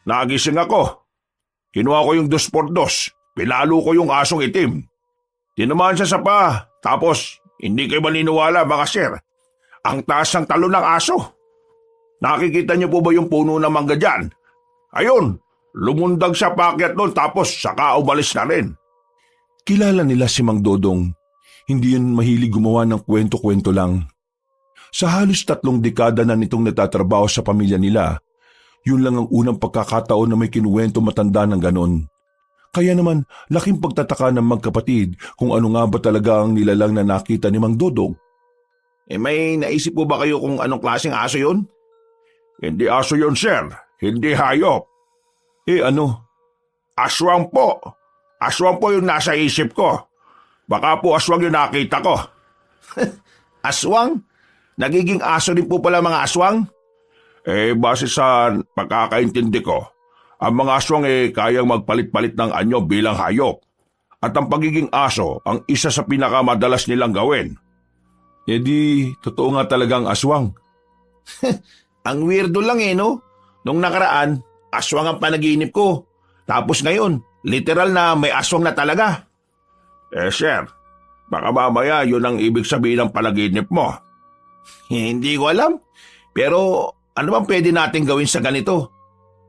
nagising ako. Kinuha ko yung 2x2, pinalo ko yung asong itim. Tinamaan siya sa paa, tapos hindi kayo maniniwala mga sir. Ang taas ng talon ng aso. Nakikita niyo po ba yung puno ng mangga dyan? Ayun, lumundag siya paakyat doon tapos saka umalis na rin. Kilala nila si Mang Dodong. Hindi yun mahilig gumawa ng kwento-kwento lang. Sa halos 3 dekada na nitong nagtatrabaho sa pamilya nila, yun lang ang unang pagkakataon na may kinuwento matanda ng ganon. Kaya naman, laking pagtataka ng magkapatid kung ano nga ba talaga ang nilalang na nakita ni Mang Dodong. May naisip po ba kayo kung anong klaseng aso yun? Hindi aso yun, sir. Hindi hayop. Ano? Aswang po. Aswang po yung nasa isip ko. Baka po aswang yung nakita ko. Aswang? Nagiging aso din po pala mga aswang? Base sa pagkakaintindi ko, ang mga aswang kayang magpalit-palit ng anyo bilang hayop. At ang pagiging aso ang isa sa pinakamadalas nilang gawin. Di, totoo nga talagang aswang. Ang weirdo lang no? Nung nakaraan, aswang ang panaginip ko. Tapos ngayon, literal na may aswang na talaga. Sir, baka mamaya yun ang ibig sabihin ng panaginip mo. Hindi ko alam. Pero ano bang pwede natin gawin sa ganito?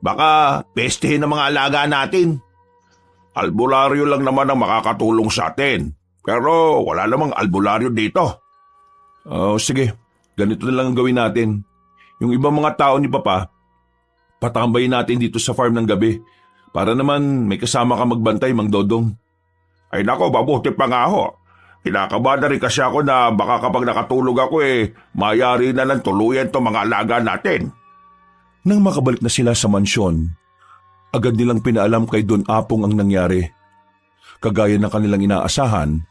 Baka pestehin ng mga alaga natin. Albularyo lang naman ang makakatulong sa atin. Pero wala namang albularyo dito. Sige, ganito na lang ang gawin natin. Yung ibang mga tao ni Papa, patambayin natin dito sa farm ng gabi para naman may kasama ka magbantay, Mang Dodong. Ay nako, mabuti pa nga ho. Kinakabahan na rin kasi ako na baka kapag nakatulog ako mayari na lang tuluyan to mga alaga natin. Nang makabalik na sila sa mansyon, agad nilang pinaalam kay Don Apong ang nangyari. Kagaya ng kanilang inaasahan,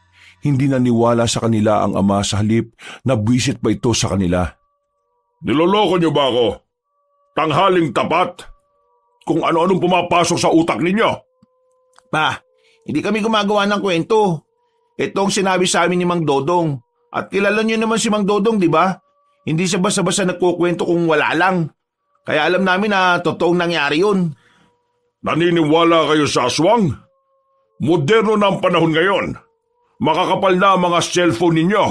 hindi naniwala sa kanila ang ama sa halip na buwisit pa ito sa kanila. Niloloko niyo ba ako? Tanghaling tapat? Kung ano-anong pumapasok sa utak ninyo? Pa, hindi kami gumagawa ng kwento. Ito ang sinabi sa amin ni Mang Dodong. At kilala niyo naman si Mang Dodong, di ba? Hindi siya basta-basta nagkukwento kung wala lang. Kaya alam namin na totoong nangyari yun. Naniniwala kayo sa aswang? Moderno na ang panahon ngayon. Makakapal na ang mga cellphone ninyo.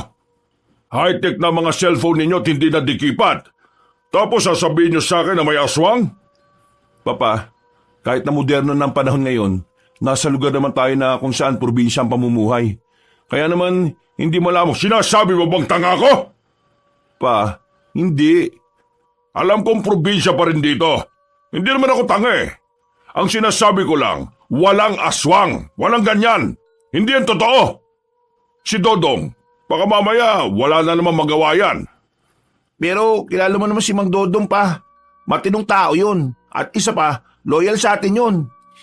High-tech na mga cellphone ninyo at hindi na dikipat. Tapos sasabihin niyo sa akin na may aswang? Papa, kahit na moderno ng panahon ngayon, nasa lugar naman tayo na kung saan probinsya ang pamumuhay. Kaya naman, hindi mo lamang. Sinasabi mo bang tanga ko? Pa, hindi. Alam kong probinsya pa rin dito. Hindi naman ako tanga Ang sinasabi ko lang, walang aswang. Walang ganyan. Hindi yan totoo. Si Dodong, baka mamaya wala na naman magawa yan. Pero kilala mo naman si Mang Dodong pa. Matinong tao yun. At isa pa, loyal sa atin yun.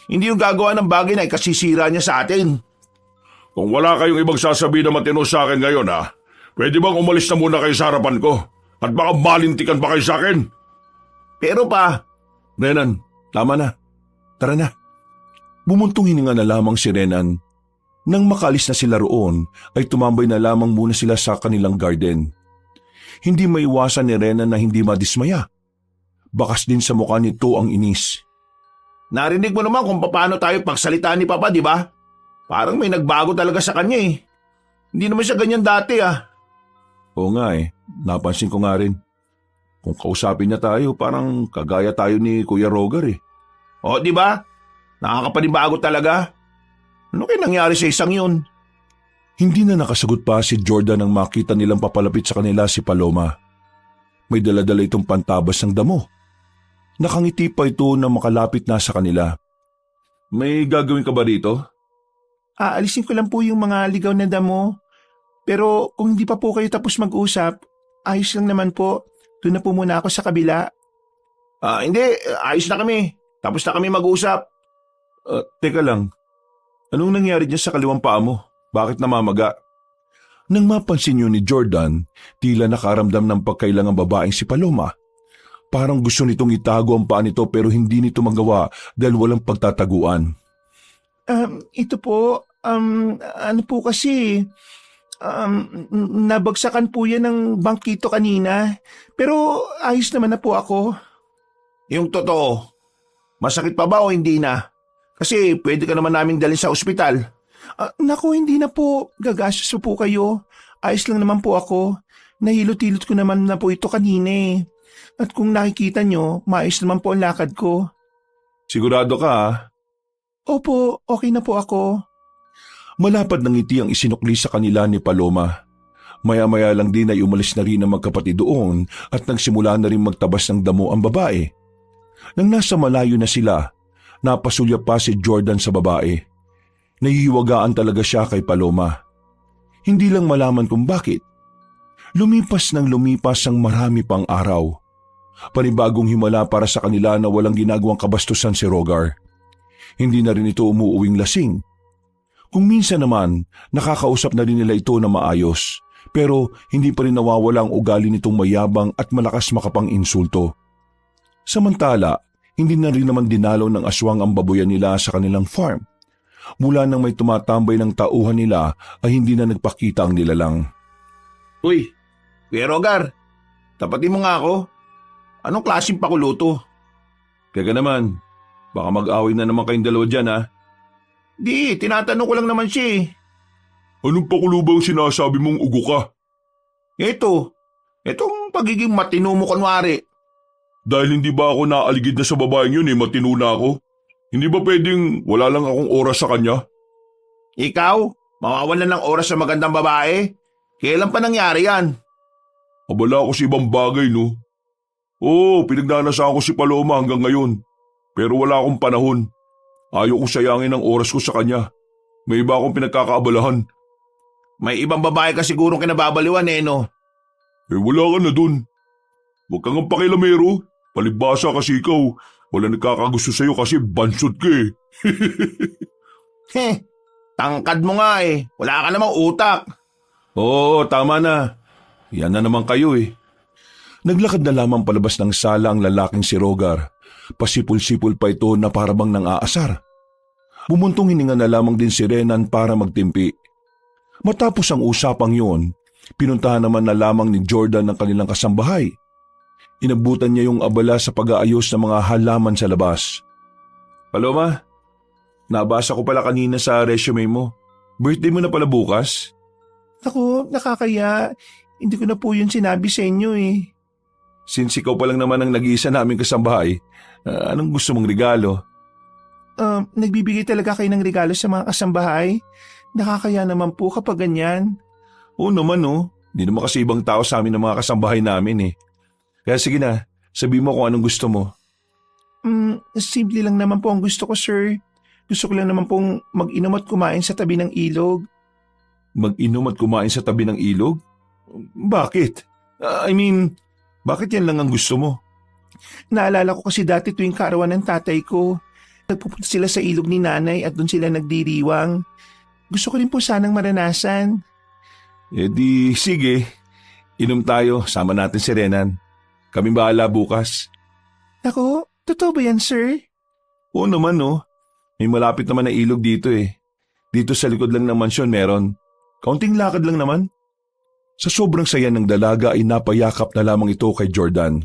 Hindi yung gagawa ng bagay na ikasisira niya sa atin. Kung wala kayong ibang sasabihin na matino sa akin ngayon pwede bang umalis na muna kayo sa harapan ko? At baka malintikan pa kayo sa akin? Pero pa, Renan, tama na. Tara na. Bumuntong hininga na lamang si Renan. Nang makalis na sila roon, ay tumambay na lamang muna sila sa kanilang garden. Hindi maiwasan ni Renan na hindi madismaya. Bakas din sa mukha nito ang inis. narinig mo naman kung paano tayo pagsalita ni Papa, di ba? Parang may nagbago talaga sa kanya Hindi naman siya ganyan dati Oo nga napansin ko nga rin. Kung kausapin niya tayo, parang kagaya tayo ni Kuya Roger O, di ba? Nakakapanibago talaga. Ano kaya nangyari sa isang yun? Hindi na nakasagot pa si Jordan nang makita nilang papalapit sa kanila si Paloma. May daladala itong pantabas ng damo. Nakangiti pa ito na makalapit na sa kanila. May gagawin ka ba dito? Aalisin ko lang po yung mga ligaw na damo. Pero kung hindi pa po kayo tapos mag-usap, ayos lang naman po. Doon na po muna ako sa kabila. Hindi. Ayos na kami. Tapos na kami mag-usap. Teka lang. Anong nangyari dyan sa kaliwang paa mo? Bakit namamaga? Nang mapansin yun ni Jordan, tila nakaramdam ng pagkailangang babaeng si Paloma. Parang gusto nitong itago ang paa nito pero hindi nito magawa dahil walang pagtataguan. Ito po, ano po kasi, nabagsakan po yan ng bangkito kanina. Pero ayos naman na po ako. Yung totoo, masakit pa ba o hindi na? Kasi pwede ka naman naming dalhin sa ospital. Naku, hindi na po. Gagastos po kayo. Ayos lang naman po ako. Nahilot-hilot ko naman na po ito kanina At kung nakikita nyo, maayos naman po ang lakad ko. Sigurado ka Opo, okay na po ako. Malapad ng ngiti ang isinukli sa kanila ni Paloma. Maya-maya lang din ay umalis na rin ang magkapatid doon at nagsimula na rin magtabas ng damo ang babae. Nang nasa malayo na sila, napasulya pa si Jordan sa babae. Nahihiwagaan talaga siya kay Paloma. Hindi lang malaman kung bakit. Lumipas ng lumipas ang marami pang araw. Panibagong himala para sa kanila na walang ginagawang kabastusan si Rogar. Hindi na rin ito umuuwing lasing. Kung minsan naman, nakakausap na rin nila ito na maayos, pero hindi pa rin nawawala ang ugali nitong mayabang at malakas makapang insulto. Samantala, hindi na rin naman dinalaw ng aswang ang baboyan nila sa kanilang farm. Mula nang may tumatambay ng tauhan nila ay hindi na nagpakita ang nilalang. Uy, Kuya Rogar, tapatin mo nga ako. Anong klaseng pakuluto? Teka naman, baka mag-away na naman kayong dalawa dyan ha. Di, tinatanong ko lang naman siya eh. Anong pakulo bang sinasabi mong ugo ka? Itong pagiging matino mo kunwari. Dahil hindi ba ako naaligid na sa babaeng yun matino na ako? Hindi ba pwedeng wala lang akong oras sa kanya? Ikaw, mawawalan ng oras sa magandang babae? Kailan pa nangyari yan? Abala ako sa ibang bagay, no? Oo, pinagnanasaan ko si Paloma hanggang ngayon. Pero wala akong panahon. Ayaw ko sayangin ang oras ko sa kanya. May iba akong pinagkakaabalahan. May ibang babae ka sigurong kinababaliwan eh, no? Wala ka na dun. Huwag kang ang pakilamero. Palibasa kasi ikaw. Wala nagkakagusto sa'yo kasi bansot ka eh. Tangkad mo nga eh. Wala ka namang utak. Oo, tama na. Yan na naman kayo eh. Naglakad na lamang palabas ng sala ang lalaking si Rogar. Pasipul-sipul pa ito na parabang nang aasar. Bumuntong hininga na lamang din si Renan para magtimpi. Matapos ang usapang yun, pinuntahan naman na lamang ni Jordan ng kanilang kasambahay. Inabutan niya yung abala sa pag-aayos ng mga halaman sa labas. Paloma, nabasa ko pala kanina sa resume mo. Birthday mo na pala bukas? Ako, nakakaya. Hindi ko na po yun sinabi sa inyo eh. Since ikaw pa lang naman ang nag-iisa naming kasambahay, anong gusto mong regalo? Nagbibigay talaga kayo ng regalo sa mga kasambahay? Nakakaya naman po kapag ganyan. Oo naman oh, hindi naman kasi ibang tao sa amin ng mga kasambahay namin eh. Kaya sige na, sabi mo kung anong gusto mo. Simple lang naman po ang gusto ko, sir. Gusto ko lang naman pong mag-inom at kumain sa tabi ng ilog. Mag-inom at kumain sa tabi ng ilog? Bakit? Bakit yan lang ang gusto mo? Naalala ko kasi dati tuwing kaarawan ng tatay ko, nagpupunta sila sa ilog ni nanay at doon sila nagdiriwang. Gusto ko rin po sanang maranasan. Eh di, sige. Inom tayo, sama natin si Renan. Kami bahala bukas. Ako, totoo ba yan, sir? Oo naman oh. May malapit naman na ilog dito eh. Dito sa likod lang ng mansyon meron. Kaunting lakad lang naman. Sa sobrang saya ng dalaga ay napayakap na lamang ito kay Jordan.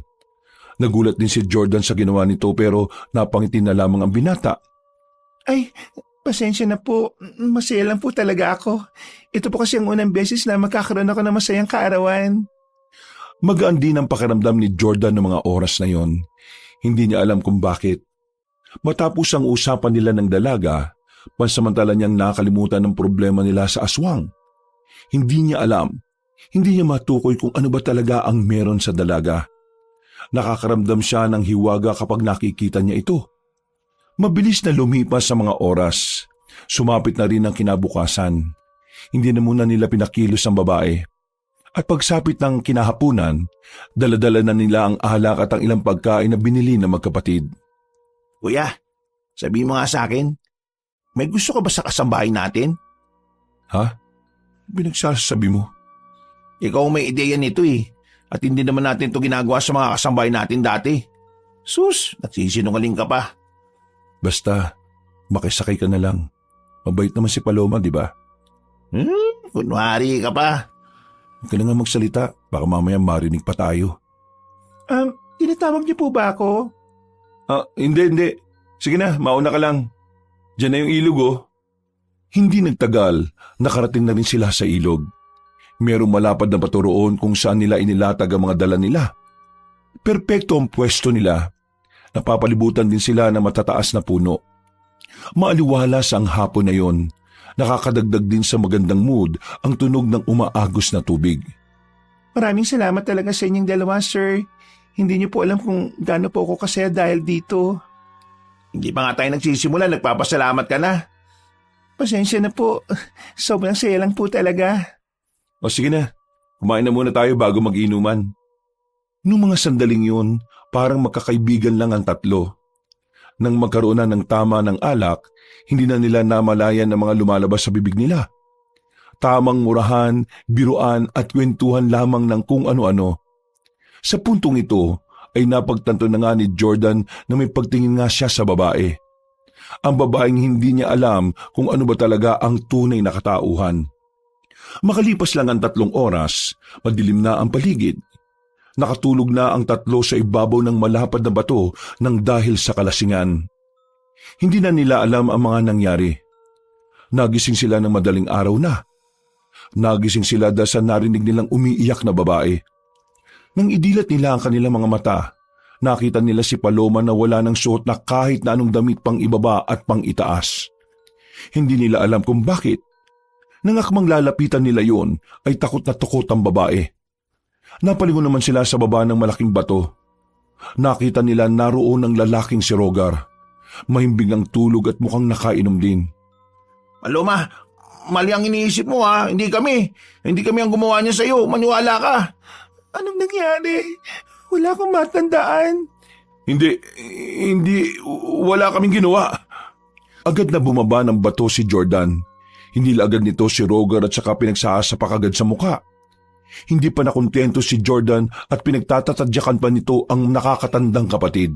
Nagulat din si Jordan sa ginawa nito pero napangiti na lamang ang binata. Ay, pasensya na po. Masaya lang po talaga ako. Ito po kasi ang unang beses na magkakaroon ako ng masayang kaarawan. Magaan din ang pakiramdam ni Jordan ng mga oras na yon. Hindi niya alam kung bakit. Matapos ang usapan nila ng dalaga, pansamantala niyang nakalimutan ng problema nila sa aswang. Hindi niya alam, hindi niya matukoy kung ano ba talaga ang meron sa dalaga. Nakakaramdam siya ng hiwaga kapag nakikita niya ito. Mabilis na lumipas sa mga oras. Sumapit na rin ang kinabukasan. Hindi na muna nila pinakilos ang babae. At pagsapit ng kinahapunan, daladala na nila ang alak at ang ilang pagkain na binili ng magkapatid. Kuya, sabihin mo nga sa akin, may gusto ka ba sa kasambahay natin? Ha? Binagsasabi mo? Ikaw may ideya nito eh. At hindi naman natin ito ginagawa sa mga kasambahay natin dati. Sus, nagsisinungaling ka pa. Basta, makisakay ka na lang. Mabait naman si Paloma, di ba? Kunwari ka pa. Huwag ka na nga magsalita, baka mamaya marinig pa tayo. Tinatawag niyo po ba ako? Hindi. Sige na, mauna ka lang. Diyan na yung ilog oh. Hindi nagtagal, nakarating na rin sila sa ilog. Merong malapad na bato roon kung saan nila inilatag ang mga dala nila. Perpekto ang pwesto nila. Napapalibutan din sila ng matataas na puno. Maaliwalas ang hapon na yon. Nakakadagdag din sa magandang mood ang tunog ng umaagos na tubig. Maraming salamat talaga sa inyong dalawa, sir. Hindi niyo po alam kung gaano po ako kasaya dahil dito. Hindi pa nga tayo nagsisimula, nagpapasalamat ka na. Pasensya na po. Sobrang saya lang po talaga. O sige na, kumain na muna tayo bago mag-inuman. Noong mga sandaling yun, parang magkakaibigan lang ang tatlo. Nang magkaroon na ng tama ng alak, hindi na nila namalayan ang mga lumalabas sa bibig nila. Tamang murahan, biruan at kwentuhan lamang ng kung ano-ano. Sa puntong ito, ay napagtanto na nga ni Jordan na may pagtingin nga siya sa babae. Ang babaeng hindi niya alam kung ano ba talaga ang tunay na katauhan. Makalipas lang ang 3 oras, madilim na ang paligid. Nakatulog na ang tatlo sa ibabaw ng malapad na bato nang dahil sa kalasingan. Hindi na nila alam ang mga nangyari. Nagising sila ng madaling araw na. Nagising sila dahil sa narinig nilang umiiyak na babae. Nang idilat nila ang kanilang mga mata, nakita nila si Paloma na wala ng suot na kahit na anong damit pang ibaba at pang itaas. Hindi nila alam kung bakit. Nang akmang lalapitan nila yon, ay takot na takot ang babae. Napalingon naman sila sa baba ng malaking bato. Nakita nila naroon ang lalaking si Rogar. Mahimbing ang tulog at mukhang nakainom din. Paloma, mali ang iniisip mo ha. Hindi kami ang gumawa niya sa'yo. Maniwala ka. Anong nangyari? Wala akong matandaan. Hindi, wala kaming ginawa. Agad na bumaba ng bato si Jordan. Hindi agad nito si Rogar at saka pinagsasapak agad sa muka. Hindi pa nakontento si Jordan at pinagtatatadyakan pa nito ang nakakatandang kapatid.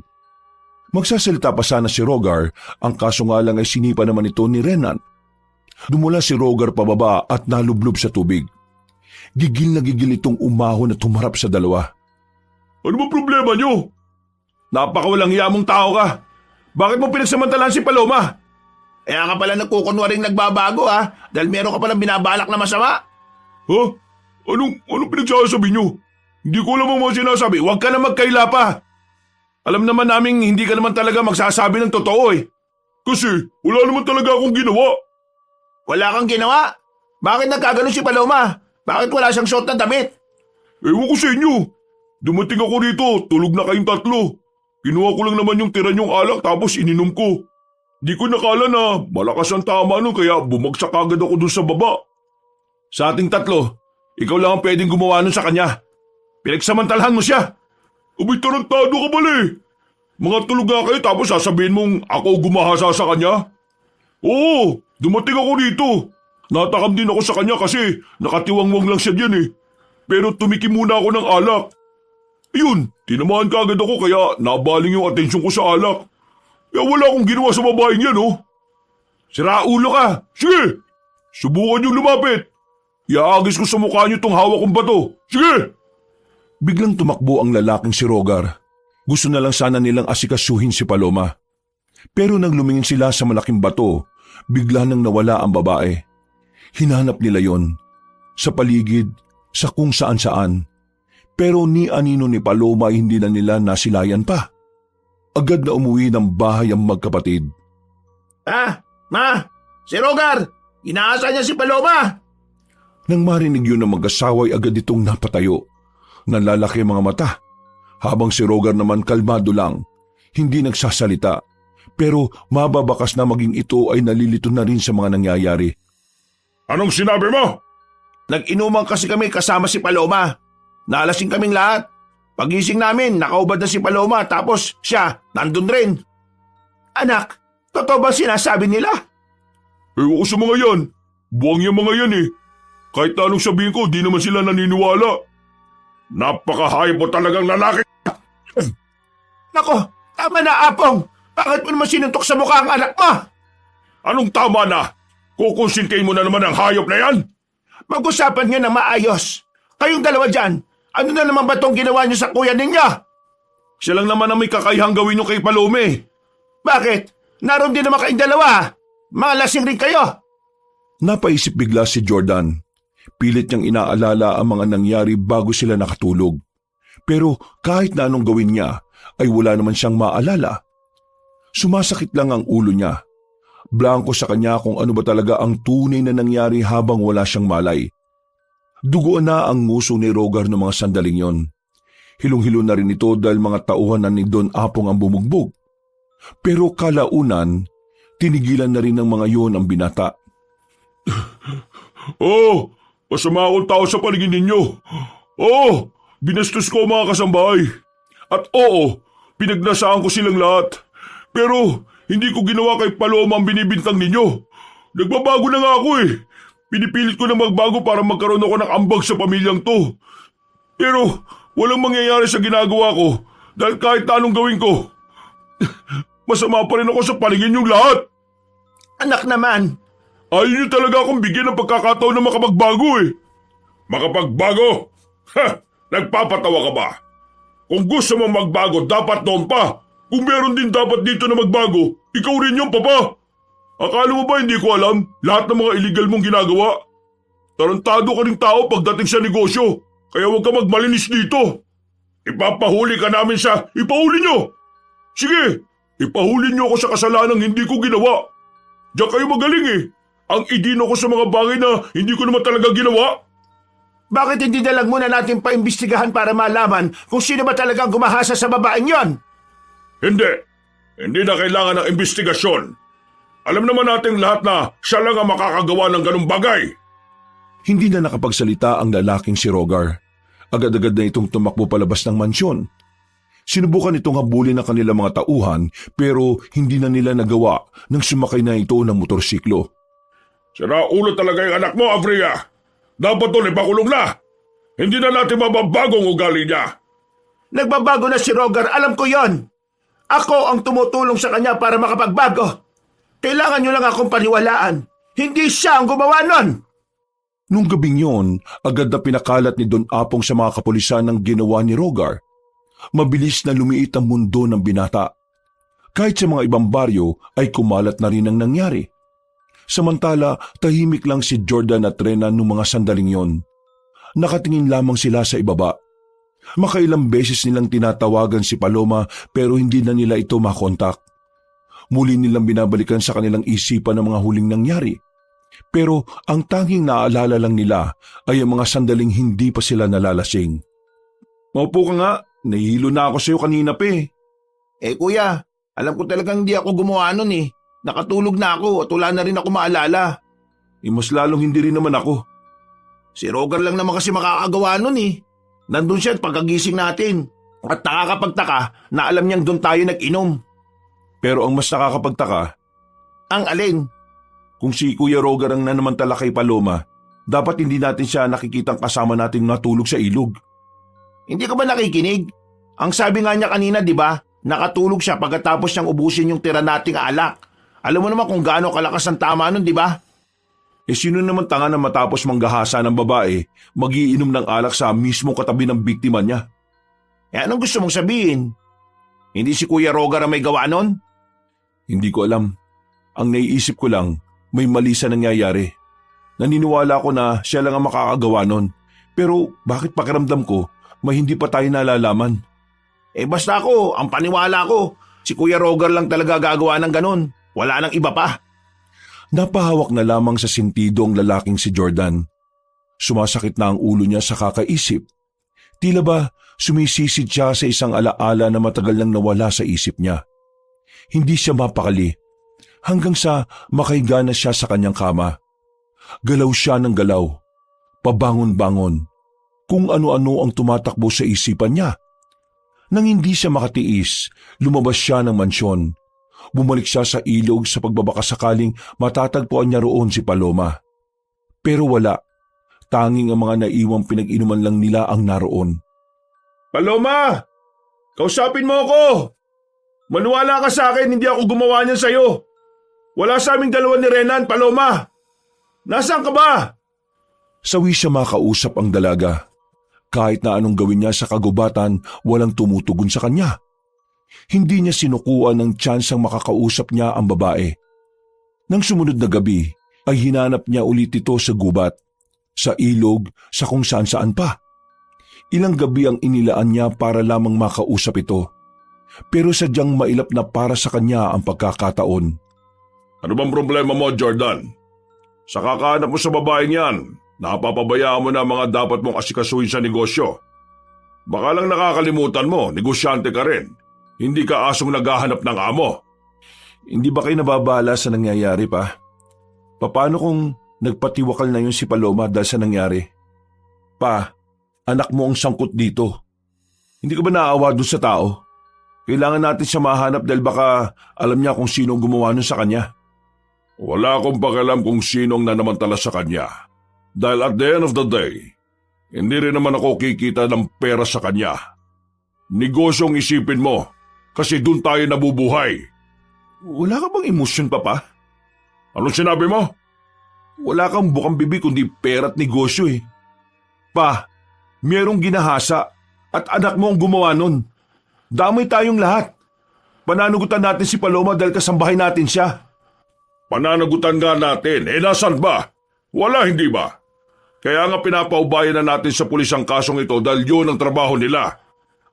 Magsasalita pa sana si Rogar, ang kaso nga lang ay sinipa naman ito ni Renan. Dumula si Rogar pababa at nalublob sa tubig. Gigil na gigil itong umahon at humarap sa dalawa. Ano ba problema nyo? Napakawalang hiya mong tao ka. Bakit mo pinagsamantalahan si Paloma? Kaya ka pala nagkukunwaring nagbabago ha. Dahil meron ka palang binabalak na masama. Ha? Anong pinagsasabi nyo? Hindi ko alam ang mga sinasabi. Huwag ka na magkaila pa. Alam naman naming hindi ka naman talaga magsasabi ng totoo eh. Kasi wala naman talaga akong ginawa. Wala kang ginawa? Bakit nagkagano si Paloma? Bakit wala siyang suot na damit? Ewan ko sa inyo. Dumating ako rito, tulog na kayong tatlo. Kinuha ko lang naman yung tira niyong alak tapos ininom ko. Di ko nakala na malakas ang tama nun kaya bumagsak agad ako dun sa baba. Sa ating tatlo, ikaw lang ang pwedeng gumawa nun sa kanya. Pinagsamantalahan mo siya. Abay tarantado ka pala eh. Mga tulog nga kayo tapos sasabihin mong ako gumahasa sa kanya? Oo, dumating ako rito. Natakam din ako sa kanya kasi nakatiwangwang lang siya dyan eh. Pero tumikim muna ako ng alak. Ayun, tinamaan ka agad ako kaya nabaling yung atensyon ko sa alak. Kaya wala akong ginawa sa babaeng yan oh. Sira ulo ka. Sige, subukan niyong lumapit. Iaagis ko sa mukha niyo tong hawak kong bato. Sige! Biglang tumakbo ang lalaking si Rogar. Gusto na lang sana nilang asikasuhin si Paloma. Pero nang lumingin sila sa malaking bato, bigla nang nawala ang babae. Hinanap nila yon sa paligid, sa kung saan-saan. Pero ni anino ni Paloma hindi na nila nasilayan pa. Agad na umuwi ng bahay ang magkapatid. Ma, si Rogar! Inaasa niya si Paloma! Nang marinig yun ng mag-asaway agad itong napatayo. Nanlalaki ang mga mata. Habang si Rogar naman kalmado lang, hindi nagsasalita. Pero mababakas na maging ito ay nalilito na rin sa mga nangyayari. Anong sinabi mo? Nag-inuman kasi kami kasama si Paloma. Nalasing kaming lahat. Pagising namin, nakaubad na si Paloma tapos siya, nandun rin. Anak, totoo ba sinasabi nila? Ewan ko sa mga yan. Buwang yung mga yan eh. Kahit na anong sabihin ko, di naman sila naniniwala. Napakahayop mo talagang lalaki. Nako, tama na Apong. Bakit mo naman sinuntok sa mukha ang anak mo? Anong tama na? Kukonsintahin mo na naman ang hayop na yan? Mag-usapan nga ng maayos. Kayong dalawa dyan, ano na naman ba itong ginawa niyo sa kuya ninyo? Siya lang naman ang may kakayahang gawin nyo kay Palome. Bakit? Naroon din naman kayong dalawa. Mga lasing rin kayo. Napaisip bigla si Jordan. Pilit niyang inaalala ang mga nangyari bago sila nakatulog. Pero kahit na anong gawin niya, ay wala naman siyang maalala. Sumasakit lang ang ulo niya. Blanko sa kanya kung ano ba talaga ang tunay na nangyari habang wala siyang malay. Duguan na ang nguso ni Rogar ng mga sandaling yon. Hilong-hilo na rin ito dahil mga tauhan na ni Don Apong ang bumugbog. Pero kalaunan, tinigilan na rin ng mga yon ang binata. Oh, masama akong tao sa paligid ninyo. Oh, binastos ko ang mga kasambahay. At oo, pinagnasaan ko silang lahat. Pero hindi ko ginawa kay Paloma ang binibintang ninyo. Nagbabago na nga ako eh. Pinipilit ko na magbago para magkaroon ako ng ambag sa pamilyang to. Pero walang mangyayari sa ginagawa ko Dahil kahit na anong gawin ko, masama pa rin ako sa paningin niyong lahat. Anak naman, Ayaw niyo talaga akong bigyan ng pagkakataon na makapagbago eh. Makapagbago? Ha! Nagpapatawa ka ba? Kung gusto mong magbago, dapat noon pa. Kung meron din dapat dito na magbago, ikaw rin yung papa. Akala mo ba hindi ko alam lahat ng mga illegal mong ginagawa? Tarantado ka ring tao pagdating sa negosyo, kaya huwag ka magmalinis dito. Ipapahuli ka namin sa ipahuli nyo. Sige, ipahuli nyo ako sa kasalanang hindi ko ginawa. Diyan kayo magaling eh. Ang idino ko sa mga bagay na hindi ko naman talaga ginawa. bakit hindi dalag muna natin paimbestigahan para malaman kung sino ba talagang gumahasa sa babaeng yon? Hindi. Hindi na kailangan ng investigasyon. Alam naman nating lahat na siya lang ang makakagawa ng ganung bagay. Hindi na nakapagsalita ang lalaking si Rogar. Agad-agad na itong tumakbo palabas ng mansyon. Sinubukan itong habulin ng kanilang mga tauhan pero hindi na nila nagawa nang sumakay na ito ng motorsiklo. Sira ulo talaga yung anak mo, Avria. Dapat doon ipakulong na. Hindi na natin mababagong ugali niya. Nagbabago na si Rogar, alam ko yon. Ako ang tumutulong sa kanya para makapagbago. Kailangan nyo lang akong paniwalaan. Hindi siya ang gumawa nun. Nung gabing yon, agad na pinakalat ni Don Apong sa mga kapulisan ng ginawa ni Rogar. Mabilis na lumiit ang mundo ng binata. Kahit sa mga ibang baryo ay kumalat na rin ang nangyari. Samantala, tahimik lang si Jordan at Renan nung mga sandaling yon. Nakatingin lamang sila sa ibaba. Makailang beses nilang tinatawagan si Paloma pero hindi na nila ito makontak. Muli nilang binabalikan sa kanilang isipan ang mga huling nangyari. Pero ang tanging naaalala lang nila ay ang mga sandaling hindi pa sila nalalasing. Maupo ka nga, nahihilo na ako sa'yo kanina pa eh. Kuya, alam ko talagang hindi ako gumawa nun eh. Nakatulog na ako at wala na rin ako maalala. Mas lalong hindi rin naman ako. Si Rogar lang naman kasi makakagawa nun eh. Nandun siya at pagkagising natin. At nakakapagtaka na alam niyang doon tayo nag-inom. Pero ang mas nakakapagtaka, Ang alin? kung si Kuya Rogar ang nanamantala kay Paloma, dapat hindi natin siya nakikitang kasama nating natulog sa ilog. Hindi ka ba nakikinig? Ang sabi nga niya kanina, di ba? Nakatulog siya pagkatapos niyang ubusin yung tira nating alak. Alam mo naman kung gaano kalakas ang tama nun, di ba? Sino naman tanga na matapos manggahasa ng babae, magiinom ng alak sa mismong katabi ng biktima niya? Anong gusto mong sabihin? Hindi si Kuya Rogar ang may gawa nun? Hindi ko alam. Ang naiisip ko lang, may mali sa nangyayari. Naniniwala ko na siya lang ang makakagawa nun. Pero bakit pakiramdam ko, may hindi pa tayo nalalaman? Basta ako, ang paniwala ko, si Kuya Rogar lang talaga gagawa ng ganun. Wala nang iba pa. Napahawak na lamang sa sentido ang lalaking si Jordan. Sumasakit na ang ulo niya sa kakaisip. Tila ba sumisisid siya sa isang alaala na matagal nang nawala sa isip niya. Hindi siya mapakali hanggang sa makahiga na siya sa kanyang kama. Galaw siya ng galaw, pabangon-bangon, kung ano-ano ang tumatakbo sa isipan niya. Nang hindi siya makatiis, lumabas siya ng mansyon. Bumalik siya sa ilog sa pagbabakasakaling matatagpuan niya roon si Paloma. Pero wala. Tanging ang mga naiwang pinag-inuman lang nila ang naroon. Paloma! Kausapin mo ako! Maniwala ka sa akin, hindi ako gumawa niyan sa'yo. Wala sa aming dalawa ni Renan, Paloma! Nasaan ka ba? Sawi siya makausap ang dalaga. Kahit na anong gawin niya sa kagubatan, walang tumutugon sa kanya. Hindi niya sinukuan ng tsansang makakausap niya ang babae. Nang sumunod na gabi, ay hinanap niya ulit ito sa gubat, sa ilog, sa kung saan-saan pa. Ilang gabi ang inilaan niya para lamang makausap ito. Pero sadyang mailap na para sa kanya ang pagkakataon. Ano bang problema mo, Jordan? Sa kakahanap mo sa babaeng yan, napapabayaan mo na mga dapat mong asikasuhin sa negosyo. Baka lang nakakalimutan mo, negosyante ka rin. Hindi ka asong naghahanap ng amo. Hindi ba kayo nababala sa nangyayari pa? Paano kung nagpatiwakal na yun si Paloma dahil sa nangyari? Pa, anak mo ang sangkot dito. Hindi ka ba naawa doon sa tao? Kailangan natin siya mahanap dahil baka alam niya kung sino ang gumawa nun sa kanya. Wala akong pakialam kung sinong nanamantala sa kanya. Dahil at the end of the day, hindi rin naman ako kikita ng pera sa kanya. Negosyong isipin mo, kasi dun tayo nabubuhay. Wala ka bang emosyon, Papa? Anong sinabi mo? Wala kang bukang bibig kundi pera at negosyo eh. Pa, merong ginahasa at anak mo ang gumawa nun. Damay tayong lahat. Pananugutan natin si Paloma dahil kasambahay natin siya. Pananagutan nga natin, nasan ba? Wala, hindi ba? Kaya nga pinapaubayan na natin sa pulis ang kasong ito dahil yun ang trabaho nila.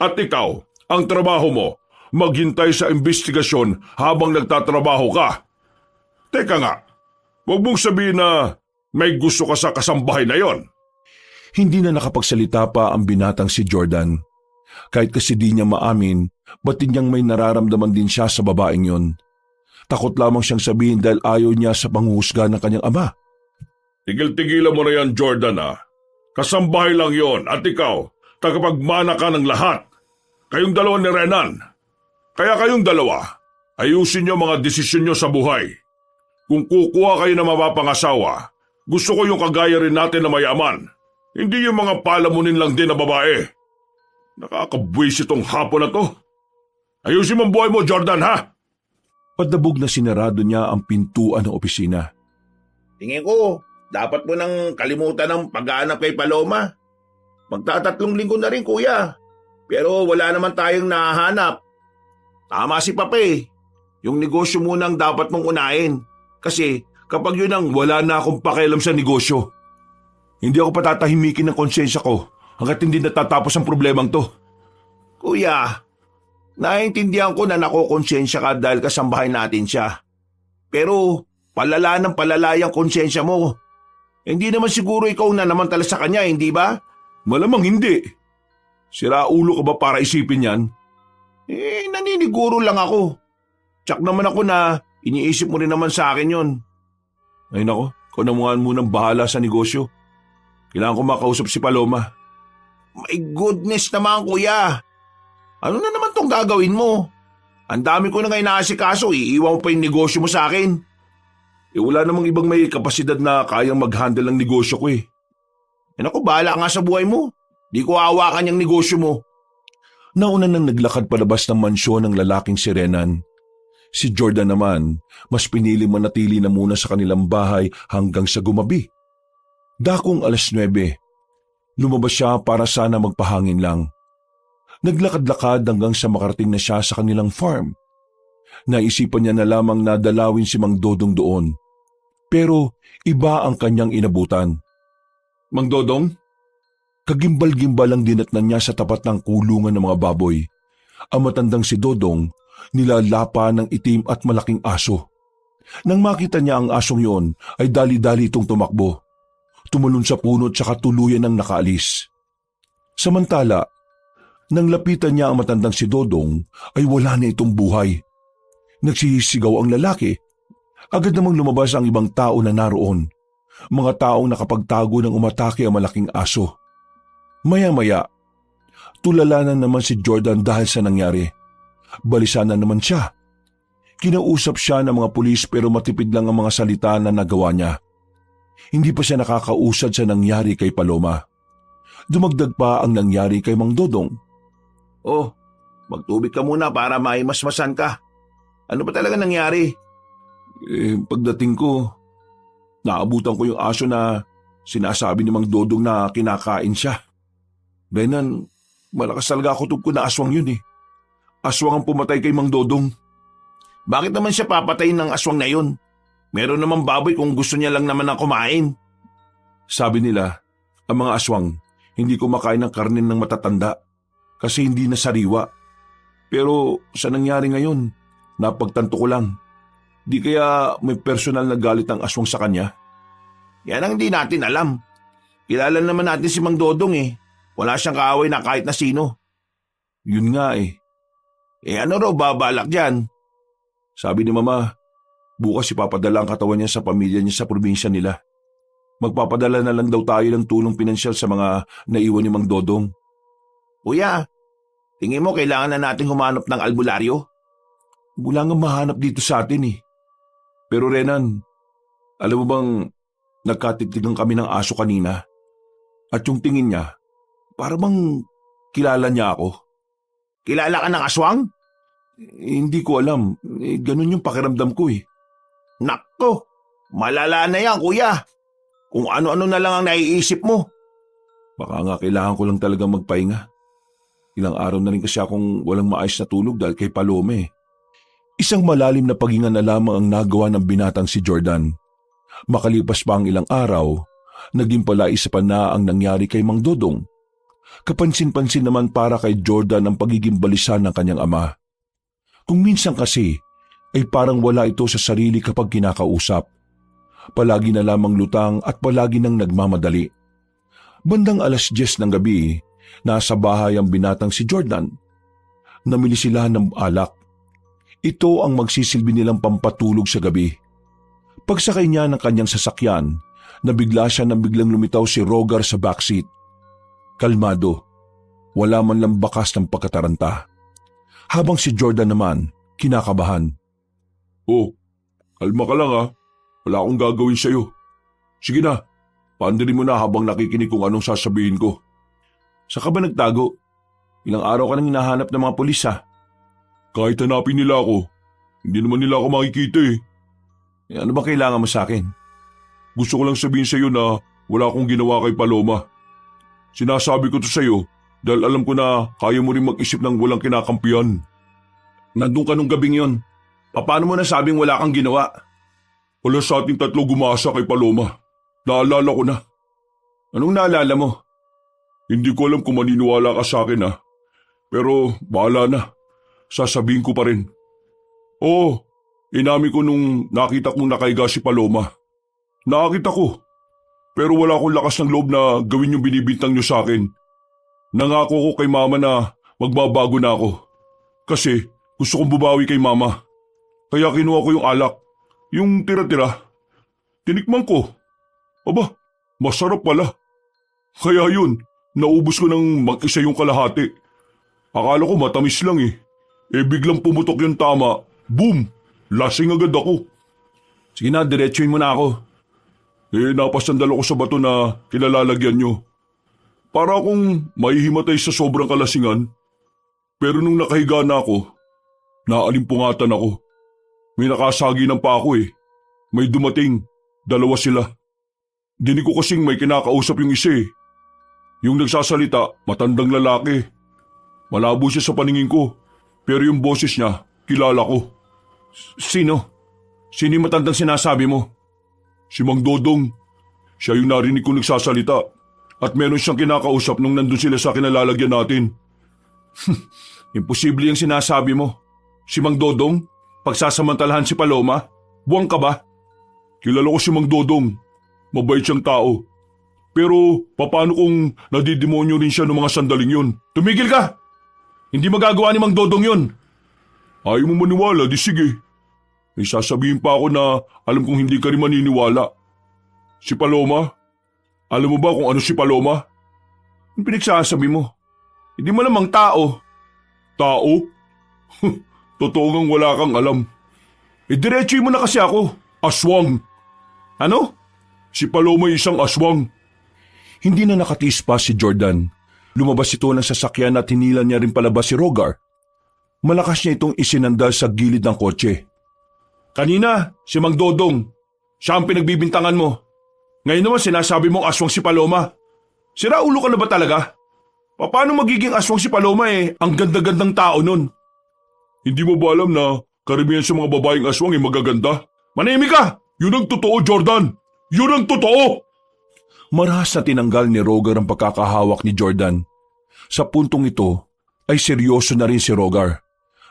At ikaw, ang trabaho mo, maghintay sa investigasyon habang nagtatrabaho ka. Teka nga, huwag mong sabihin na may gusto ka sa kasambahay na yon. Hindi na nakapagsalita pa ang binatang si Jordan. Kahit kasi di niya maamin, batid niyang may nararamdaman din siya sa babaeng yon. Takot lamang siyang sabihin dahil ayaw niya sa panghuhusga ng kanyang ama. Tigil-tigilan mo na yan, Jordan Kasambahay lang yon at ikaw, tagapagmana ka ng lahat. Kayong dalawa ni Renan. Kaya kayong dalawa, ayusin niyo mga desisyon niyo sa buhay. Kung kukuha kayo ng mapapangasawa, gusto ko yung kagaya rin natin na mayaman. Hindi yung mga palamunin lang din na babae. Nakakabwis itong hapon na to. Ayusin mo ang buhay mo, Jordan, ha? Padabog na sinarado niya ang pintuan ng opisina. Tingin ko, dapat mo nang kalimutan ng pag-aanap kay Paloma. Magtatatlong linggo na rin, kuya. Pero wala naman tayong nahahanap. Tama si Papa eh. Yung negosyo muna ang dapat mong unahin. Kasi kapag yun ang Wala na akong pakialam sa negosyo. Hindi ako patatahimikin ng konsensya ko hanggat hindi natatapos ang problemang to. Kuya, naiintindihan ko na nakokonsensya ka dahil kasambahay natin siya. Pero palala ng palala yung konsensya mo. Hindi naman siguro ikaw na namantala sa kanya, hindi ba? Malamang hindi. Sira ulo ka ba para isipin yan? Naniniguro lang ako. Tsak naman ako na iniisip mo rin naman sa akin yon. Ay nako, ikaw na munang bahala sa negosyo. Kailangan ko makausap si Paloma. My goodness naman, kuya. Ano na naman tong gagawin mo? Ang dami ko na nga inaasikaso, iiwan mo pa yung negosyo mo sa akin. Wala namang ibang may kapasidad na kayang mag-handle ng negosyo ko eh. Naku, bahala ka nga sa buhay mo. Di ko hawakan yung negosyo mo. Nauna nang naglakad palabas ng mansyon ng lalaking si Renan. Si Jordan naman, mas pinili manatili na muna sa kanilang bahay hanggang sa gumabi. Dakong 9:00, lumabas siya para sana magpahangin lang. Naglakad-lakad hanggang sa makarating na siya sa kanilang farm. Naisipan niya na lamang na dalawin si Mang Dodong doon. Pero iba ang kanyang inabutan. Mang Dodong? Kagimbal-gimbal ang dinatnan niya sa tapat ng kulungan ng mga baboy. Ang matandang si Dodong, nilalapa ng itim at malaking aso. Nang makita niya ang asong yon, ay dali-dali itong tumakbo. Tumalon sa puno at saka tuluyan ng nakaalis. Samantala, nang lapitan niya ang matandang si Dodong, ay wala na itong buhay. Nagsisigaw ang lalaki. Agad namang lumabas ang ibang tao na naroon. Mga taong nakapagtago ng umatake ang malaking aso. Maya-maya, tulala na naman si Jordan dahil sa nangyari. Balisa na naman siya. Kinausap siya ng mga pulis pero matipid lang ang mga salita na nagawa niya. Hindi pa siya nakakausad sa nangyari kay Paloma. Dumagdag pa ang nangyari kay Mang Dodong. Oh, magtubig ka muna para maimasmasan ka. Ano ba talaga nangyari? Pagdating ko, naabutan ko yung aso na sinasabi ni Mang Dodong na kinakain siya. Renan, malakas talaga kutob ko na aswang yun eh. Aswang ang pumatay kay Mang Dodong. Bakit naman siya papatayin ng aswang na yun? Meron naman baboy kung gusto niya lang naman na kumain. Sabi nila, ang mga aswang hindi kumakain ng karne ng matatanda kasi hindi na sariwa. Pero sa nangyari ngayon, napagtanto ko lang. Di kaya may personal na galit ang aswang sa kanya? Yan ang hindi natin alam. Kilala naman natin si Mang Dodong eh. Wala siyang kaaway na kahit na sino. Yun nga eh. Ano raw babalak dyan? Sabi ni Mama, bukas ipapadala ang katawan niya sa pamilya niya sa probinsya nila. Magpapadala na lang daw tayo ng tulong pinansyal sa mga naiwan ni Mang Dodong. Kuya, tingin mo kailangan na natin humanap ng albularyo? Wala nga mahanap dito sa atin eh. Pero Renan, alam mo bang nagkatitigan kami ng aso kanina? At yung tingin niya, para bang kilala niya ako. Kilala ka ng aswang? Hindi ko alam. Ganun yung pakiramdam ko eh. Nakko, malala na yan kuya. Kung ano-ano na lang ang naiisip mo. Baka nga kailangan ko lang talagang magpahinga. Ilang araw na rin kasi akong walang maayos na tulog dahil kay Paloma eh. Isang malalim na paghinga na lamang ang nagawa ng binatang si Jordan. Makalipas pa ang ilang araw, naging pala isa pa na ang nangyari kay Mang Dodong. Kapansin-pansin naman para kay Jordan ang pagiging balisa ng kanyang ama. Kung minsan kasi, ay parang wala ito sa sarili kapag kinakausap. Palagi na lamang lutang at palagi nang nagmamadali. Bandang 10:00 ng gabi, nasa bahay ang binatang si Jordan. Namili sila ng alak. Ito ang magsisilbi nilang pampatulog sa gabi. Pagsakay niya ng kanyang sasakyan, nabigla siya nang biglang lumitaw si Rogar sa backseat. Kalmado, wala man lang bakas ng pagkataranta. Habang si Jordan naman, kinakabahan. Oh, kalma ka lang ha. Wala akong gagawin sa'yo. Sige na, paandarin mo na habang nakikinig kung anong sasabihin ko. Saan ka ba nagtago? Ilang araw ka nang hinahanap ng mga pulis ha? Kahit hanapin nila ako, hindi naman nila ako makikita eh. Ano ba kailangan mo sa akin? Gusto ko lang sabihin sa'yo na wala akong ginawa kay Paloma. Sinasabi ko to sa'yo dahil alam ko na kaya mo rin mag-isip ng walang kinakampihan. Nandun ka nung gabing yon. Paano mo nasabing wala kang ginawa? Wala sa ating tatlo gumasa kay Paloma. Naalala ko na. Anong naalala mo? Hindi ko alam kung maniniwala ka sa akin ha. Pero bahala na. Sasabihin ko pa rin. Oo, inamin ko nung nakita kong nakahiga si Paloma. Nakakita ko. Pero wala akong lakas ng loob na gawin yung binibintang niyo sa akin. Nangako ko kay Mama na magbabago na ako. Kasi gusto kong bumawi kay Mama. Kaya kinuha ko yung alak. Yung tira-tira. Tinikman ko. Aba, masarap pala. Kaya yun, naubos ko ng mag-isa yung kalahati. Akala ko matamis lang eh. Biglang pumutok yung tama. Boom! Lasing agad ako. Sige na, diretsuin mo na ako. Napasandal ako sa bato na kinalalagyan nyo. Para akong mahihimatay sa sobrang kalasingan. Pero nung nakahiga na ako, naalimpungatan ako. May nakasagi ng pa ako eh. May dumating, 2 sila. Dinig ko kasing may kinakausap yung isa eh. Yung nagsasalita, matandang lalaki. Malabo siya sa paningin ko. Pero yung boses niya, kilala ko. Sino? Sino yung matandang sinasabi mo? Si Mang Dodong. Siya yung narinig ko nagsasalita. At meron siyang kinakausap nung nandun sila sa kinalalagyan natin. Imposible yung sinasabi mo. Si Mang Dodong? Pagsasamantalahan si Paloma? Buwang ka ba? Kilala ko si Mang Dodong. Mabait siyang tao. Pero paano kung nadidemonyo rin siya ng mga sandaling yun? Tumigil ka! Hindi magagawa ni Mang Dodong yun. Ayaw mo maniwala, di sige. May sasabihin pa ako na alam kong hindi ka rin maniniwala. Si Paloma? Alam mo ba kung ano si Paloma? Ang pinagsasabi mo? Hindi mo namang tao. Tao? Totoo ngang wala kang alam. Diretsuin mo na kasi ako. Aswang. Ano? Si Paloma isang aswang. Hindi na nakatiis pa si Jordan. Lumabas ito ng sasakyan at hinila niya rin palabas si Rogar. Malakas niya itong isinandal sa gilid ng kotse. Kanina, si Mang Dodong. Siya ang pinagbibintangan mo. Ngayon naman sinasabi mong aswang si Paloma. Sira ulo ka na ba talaga? Paano magiging aswang si Paloma eh? Ang ganda-gandang tao nun. Hindi mo ba alam na karamihan sa mga babaeng aswang ay magaganda? Manahimik ka! Yun ang totoo, Jordan! Yun ang totoo! Marahas na tinanggal ni Rogar ang pagkakahawak ni Jordan. Sa puntong ito ay seryoso na rin si Rogar.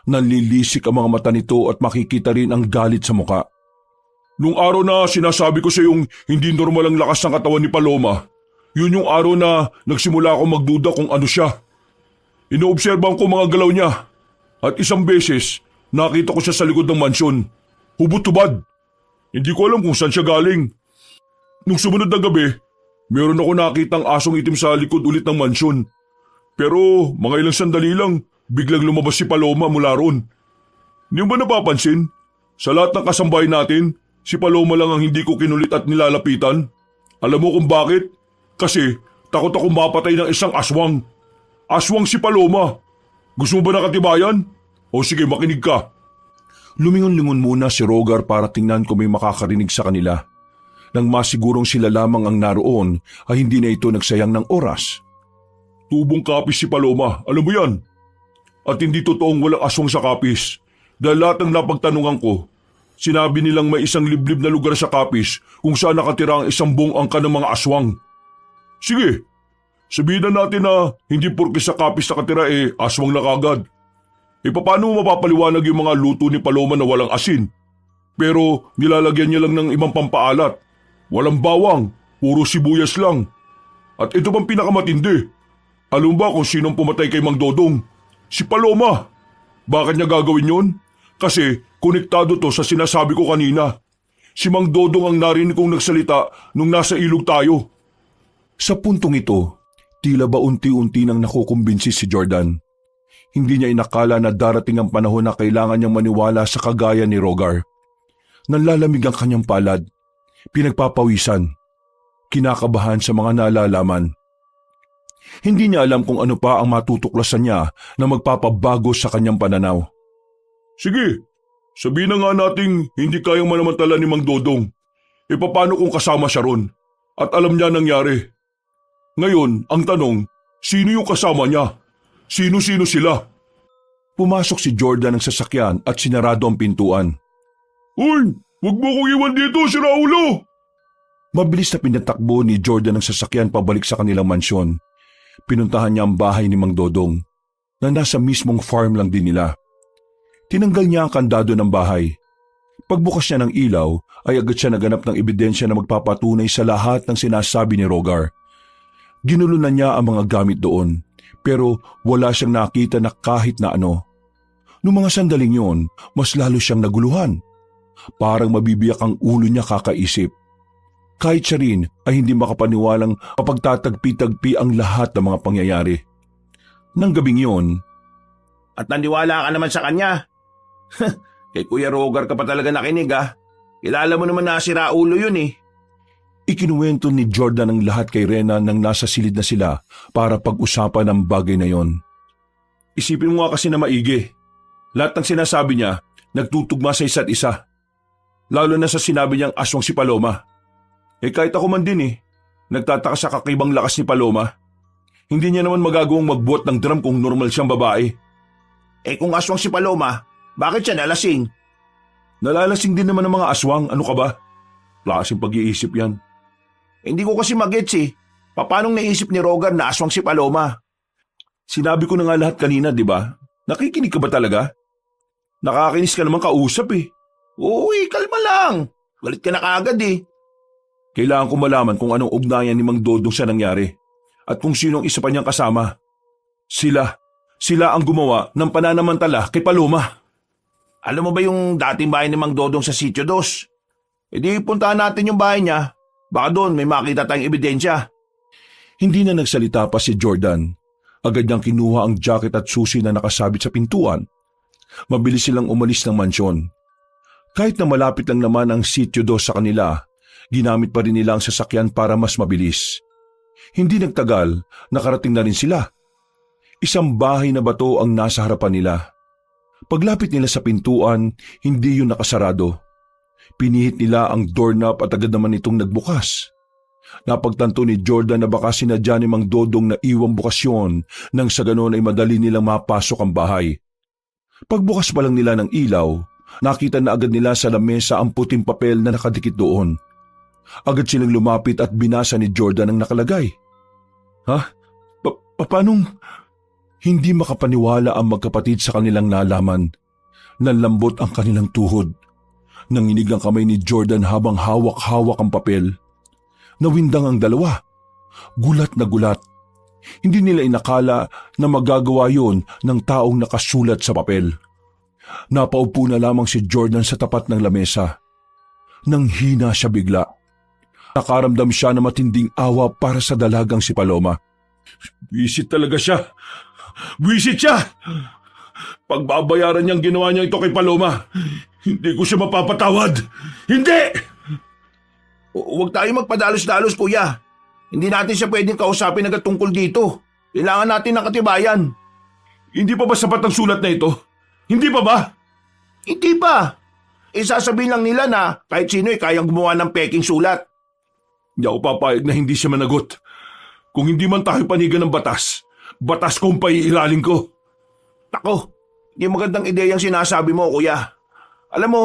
Nanlilisik ang mga mata nito at makikita rin ang galit sa muka. Nung araw na sinasabi ko sa yung hindi normal ang lakas ng katawan ni Paloma, yun yung araw na nagsimula ako magduda kung ano siya. Inoobserbahan ko mga galaw niya at isang beses nakita ko siya sa likod ng mansyon. Hubot-tubad. Hindi ko alam kung saan siya galing. Nung sumunod na gabi, meron ako nakitang asong itim sa likod ulit ng mansyon. Pero mga ilang sandali lang, biglang lumabas si Paloma mula roon. Hindi mo ba napapansin? Sa lahat ng kasambahay natin, si Paloma lang ang hindi ko kinulit at nilalapitan. Alam mo kung bakit? Kasi takot akong mapatay ng isang aswang. Aswang si Paloma. Gusto mo ba ng katibayan? O sige, makinig ka. Lumingon-lingon muna si Rogar para tingnan kung may makakarinig sa kanila. Nang masigurong sila lamang ang naroon ay hindi na ito nagsayang ng oras. Tubong kapis si Paloma, alam mo yan. At hindi totoong walang aswang sa kapis. Dahil lahat ng napagtanungan ko, sinabi nilang may isang liblib na lugar sa kapis kung saan nakatira ang isang buong angka ng mga aswang. Sige, sabihin na natin na hindi porke sa kapis nakatira aswang na kagad. Paano mo mapapaliwanag yung mga luto ni Paloma na walang asin? Pero nilalagyan niya lang ng ibang pampaalat. Walang bawang, puro sibuyas lang. At ito pang pinakamatindi. Alam ba kung sinong pumatay kay Mang Dodong? Si Paloma. Bakit niya gagawin yun? Kasi konektado to sa sinasabi ko kanina. Si Mang Dodong ang narinig kong nagsalita nung nasa ilog tayo. Sa puntong ito, tila ba unti-unti nang nakukumbinsi si Jordan. Hindi niya inakala na darating ang panahon na kailangan niyang maniwala sa kagaya ni Rogar. Nanlalamig ang kanyang palad, pinagpapawisan, kinakabahan sa mga nalalaman. Hindi niya alam kung ano pa ang matutuklasan niya na magpapabago sa kanyang pananaw. Sige, sabihin na nga nating hindi kayang manamantala ni Mang Dodong. Paano kung kasama siya ron? At alam niya nangyari. Ngayon, ang tanong, sino yung kasama niya? Sino-sino sila? Pumasok si Jordan ng sasakyan at sinarado ang pintuan. Uy, wag mo kong iwan dito, si Raulo! Mabilis na pinatakbo ni Jordan ang sasakyan pabalik sa kanilang mansyon. Pinuntahan niya ang bahay ni Mang Dodong, na nasa mismong farm lang din nila. Tinanggal niya ang kandado ng bahay. Pagbukas niya ng ilaw, ay agad siya naganap ng ebidensya na magpapatunay sa lahat ng sinasabi ni Rogar. Ginulunan niya ang mga gamit doon, pero wala siyang nakita na kahit na ano. Noong mga sandaling yon, mas lalo siyang naguluhan. Parang mabibiyak ang ulo niya kakaisip. Kahit siya rin ay hindi makapaniwalang kapagtatagpi-tagpi ang lahat ng mga pangyayari. Nang gabing yon, At naniwala ka naman sa kanya. Kay Kuya Rogar ka pa talaga nakinig ah. Kilala mo naman na si Raulo yun eh. ikinuwento ni Jordan ang lahat kay Rena nang nasa silid na sila para pag-usapan ang bagay na yon. Isipin mo nga kasi na maigi. Lahat ng sinasabi niya, nagtutugma sa isa't isa. Lalo na sa sinabi niyang aswang si Paloma. Kahit ako man din nagtataka sa kakaibang lakas ni Paloma. Hindi niya naman magagawang magbuhat ng drum kung normal siyang babae. Kung aswang si Paloma, bakit siya nalasing? Nalalasing din naman ng mga aswang, ano ka ba? Klaseng pag-iisip yan. Hindi ko kasi magets Paanong naisip ni Rogar na aswang si Paloma? Sinabi ko na nga lahat kanina, di ba? Nakikinig ka ba talaga? Nakakinis ka naman kausap Uy, kalma lang. Galit ka na kaagad Kailangan ko malaman kung anong ugnayan ni Mang Dodong sa nangyari at kung sinong isa pa niyang kasama. Sila ang gumawa ng pananamantala kay Paloma. Alam mo ba yung dating bahay ni Mang Dodong sa Sitio 2? Di puntahan natin yung bahay niya. Baka doon may makita tayong ebidensya. Hindi na nagsalita pa si Jordan. Agad niyang kinuha ang jacket at susi na nakasabit sa pintuan. Mabilis silang umalis ng mansyon. Kahit na malapit lang naman ang Sitio 2 sa kanila, ginamit pa rin nila ang sasakyan para mas mabilis. Hindi nagtagal, nakarating na rin sila. Isang bahay na bato ang nasa harapan nila. Paglapit nila sa pintuan, hindi yun nakasarado. Pinihit nila ang doorknob at agad naman itong nagbukas. Napagtanto ni Jordan na baka sinadya ni Mang Dodong na iwang bukas yun nang sa ganon ay madali nilang mapasok ang bahay. Pagbukas pa lang nila ng ilaw, nakita na agad nila sa lamesa ang puting papel na nakadikit doon. Agad silang lumapit at binasa ni Jordan ang nakalagay. Paanong? Hindi makapaniwala ang magkapatid sa kanilang nalaman. Nanlambot ang kanilang tuhod. Nanginig ang kamay ni Jordan habang hawak-hawak ang papel. Nawindang ang dalawa. Gulat na gulat. Hindi nila inakala na magagawa yon ng taong nakasulat sa papel. Napaupo na lamang si Jordan sa tapat ng lamesa. Nang hina siya bigla. Nakaramdam siya na matinding awa para sa dalagang si Paloma. Wisit talaga siya. Wisit siya! Pagbabayaran niyang ginawa niya ito kay Paloma, hindi ko siya mapapatawad. Hindi! Huwag tayo magpadalos-dalos, kuya. Hindi natin siya pwedeng kausapin agad tungkol dito. Kailangan natin ng katibayan. Hindi pa ba sapat ang sulat na ito? Hindi pa ba? Hindi ba? Sasabihin lang nila na kahit sino kayang gumawa ng peking sulat. Hindi ako papayag na hindi siya managot. Kung hindi man tayo panigan ng batas, batas ko ang paiilalim ko. Nako, hindi magandang ideya ang sinasabi mo, kuya. Alam mo,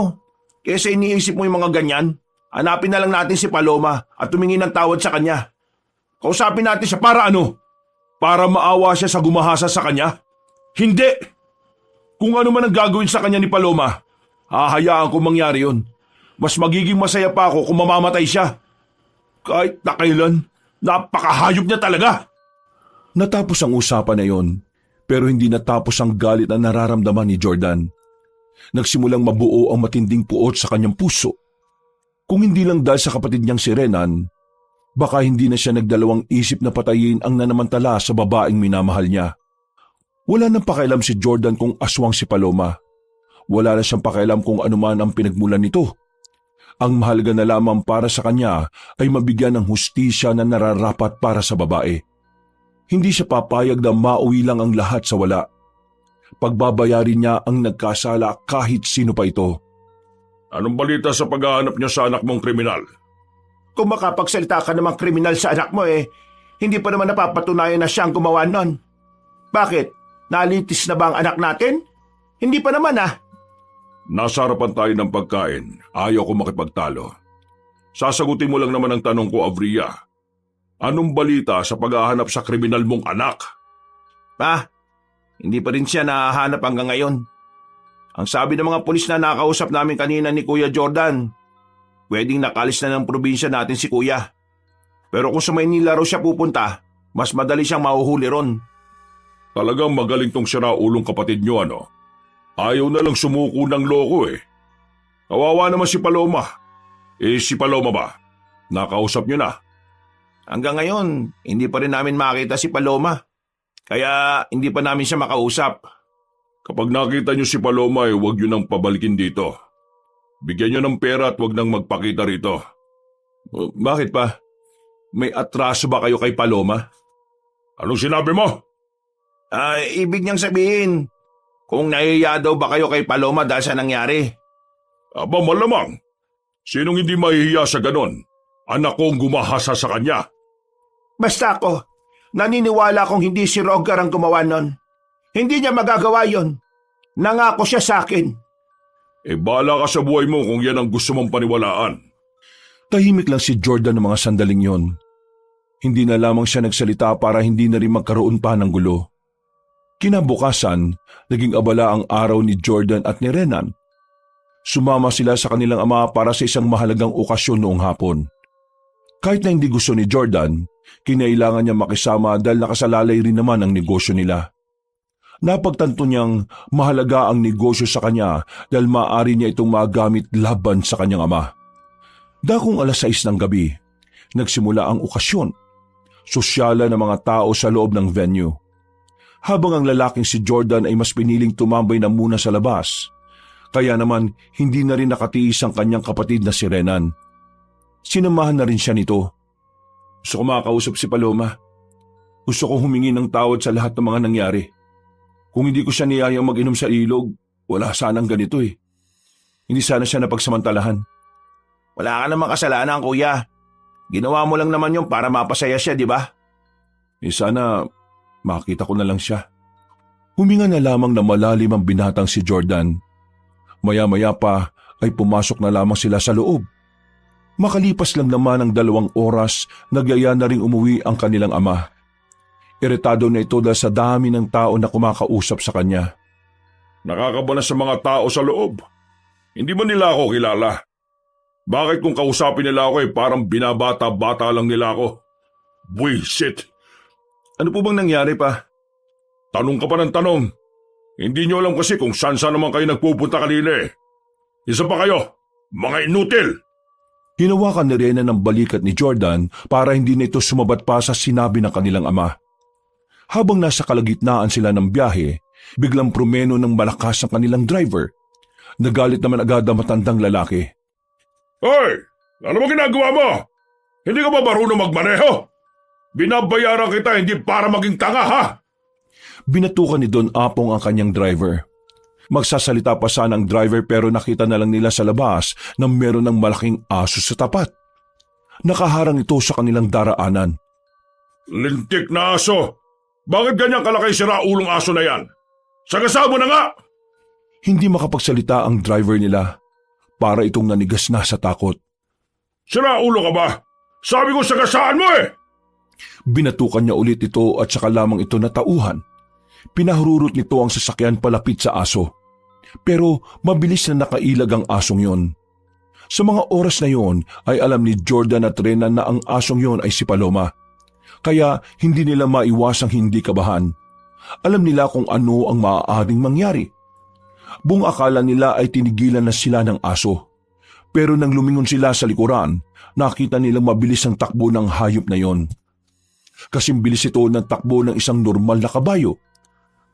kesa iniisip mo yung mga ganyan, hanapin na lang natin si Paloma at tumingin ng tawad sa kanya. Kausapin natin siya Para ano? Para maawa siya sa gumahasa sa kanya? Hindi! Kung ano man ang gagawin sa kanya ni Paloma, hahayaan ko mangyari yun. Mas magiging masaya pa ako kung mamamatay siya. Kahit na kailan, napakahayop niya talaga! Natapos ang usapan na yon, pero hindi natapos ang galit na nararamdaman ni Jordan. Nagsimulang mabuo ang matinding puot sa kanyang puso. Kung hindi lang dahil sa kapatid niyang si Renan, baka hindi na siya nagdalawang isip na patayin ang nanamantala sa babaeng minamahal niya. Wala nang pakialam si Jordan kung aswang si Paloma. Wala na siyang pakialam kung anuman ang pinagmulan nito. Ang mahalaga na lamang para sa kanya ay mabigyan ng hustisya na nararapat para sa babae. Hindi siya papayag na mauwi lang ang lahat sa wala. Pagbabayarin niya ang nagkasala kahit sino pa ito. Anong balita sa paghahanap niyo sa anak mong kriminal? Kung makapagsalita ka namang kriminal sa anak mo hindi pa naman napapatunayan na siyang gumawa nun. Bakit? Nalitis na ba ang anak natin? Hindi pa naman Nasa harapan tayo ng pagkain. Ayaw ko makipagtalo. Sasagutin mo lang naman ang tanong ko, Avria. Anong balita sa paghahanap sa kriminal mong anak? Hindi pa rin siya nahahanap hanggang ngayon. Ang sabi ng mga pulis na nakausap namin kanina ni Kuya Jordan, pwedeng nakalis na ng probinsya natin si Kuya. Pero kung sa Maynila raw siya pupunta, mas madali siyang mahuhuli ron. Talagang magaling tong siraulong kapatid niyo, ano? Ayaw na lang sumuko ng loko Kawawa naman si Paloma. Si Paloma ba? Nakausap niyo na? Hanggang ngayon, hindi pa rin namin makita si Paloma. Kaya hindi pa namin siya makausap. Kapag nakita niyo si Paloma huwag niyo nang pabalikin dito. Bigyan niyo ng pera at huwag nang magpakita rito. Bakit pa? May atraso ba kayo kay Paloma? Anong sinabi mo? Ibig niyang sabihin, kung nahihiya daw ba kayo kay Paloma dahil sa nangyari? Aba malamang. Sinong hindi mahihiya sa ganon? Anak kong gumahasa sa kanya. Basta ako, naniniwala kong hindi si Rogar ang gumawa nun. Hindi niya magagawa yon. Nangako siya sa akin. Bahala ka sa buhay mo kung yan ang gusto mong paniwalaan. Tahimik lang si Jordan ng mga sandaling yon. Hindi na lamang siya nagsalita para hindi na rin magkaroon pa ng gulo. Kinabukasan, naging abala ang araw ni Jordan at ni Renan. Sumama sila sa kanilang ama para sa isang mahalagang okasyon noong hapon. Kahit na hindi gusto ni Jordan, kinailangan niya makisama dahil nakasalalay rin naman ang negosyo nila. Napagtanto niyang mahalaga ang negosyo sa kanya dahil maaari niya itong magamit laban sa kanyang ama. Dakong 6:00 ng gabi, nagsimula ang okasyon. Sosyala ng mga tao sa loob ng venue. Habang ang lalaking si Jordan ay mas piniling tumambay na muna sa labas, kaya naman hindi na rin nakatiis ang kanyang kapatid na si Renan. Sinamahan na rin siya nito. Gusto ko makausap si Paloma. Gusto kong humingi ng tawad sa lahat ng mga nangyari. Kung hindi ko siya niyayang mag-inom sa ilog, wala sanang ganito Hindi sana siya napagsamantalahan. Wala ka namang kasalanan, kuya. Ginawa mo lang naman yun para mapasaya siya, di ba? Sana makita ko na lang siya. Huminga na lamang na malalim ang binatang si Jordan. Maya-maya pa ay pumasok na lamang sila sa loob. Makalipas lang naman ang 2 oras, nagyaya na ring umuwi ang kanilang ama. Iritado na ito dahil sa dami ng tao na kumakausap sa kanya. Nakakabana sa mga tao sa loob. Hindi man nila ako kilala. Bakit kung kausapin nila ako parang binabata-bata lang nila ako? Buisit! Ano po bang nangyari pa? Tanong ka pa ng tanong. Hindi nyo alam kasi kung saan naman kayo nagpupunta kanina Isa pa kayo, mga inutil! Hinawakan ni Renan ang balikat ni Jordan para hindi na ito sumabat pa sa sinabi ng kanilang ama. Habang nasa kalagitnaan sila ng biyahe, biglang prumeno ng malakas ang kanilang driver. Nagalit naman agad ang matandang lalaki. Hoy! Ano mo ginagawa mo? Hindi ka ba marunong magmaneho? Binabayaran kita hindi para maging tanga, ha? Binatukan ni Don Apong ang kanyang driver. Magsasalita pa sana ang driver pero nakita na lang nila sa labas na meron ng malaking aso sa tapat. Nakaharang ito sa kanilang daraanan. Lintik na aso! Bakit ganyan kalaki si Raulong aso na yan? Sagasaan mo na nga! Hindi makapagsalita ang driver nila. Para itong nanigas na sa takot. Si Raulo ka ba? Sabi ko sagasaan mo eh! Binatukan niya ulit ito at saka lamang ito natauhan. Pinahururot nito ang sasakyan palapit sa aso. Pero mabilis na nakailag ang asong yon. Sa mga oras na yon ay alam ni Jordan at Renan na ang asong yon ay si Paloma. Kaya hindi nila maiwasang hindi kabahan. Alam nila kung ano ang maaaring mangyari. Buong akala nila ay tinigilan na sila ng aso. Pero nang lumingon sila sa likuran, nakita nilang mabilis ang takbo ng hayop na yon. Kasing bilis ito ng takbo ng isang normal na kabayo.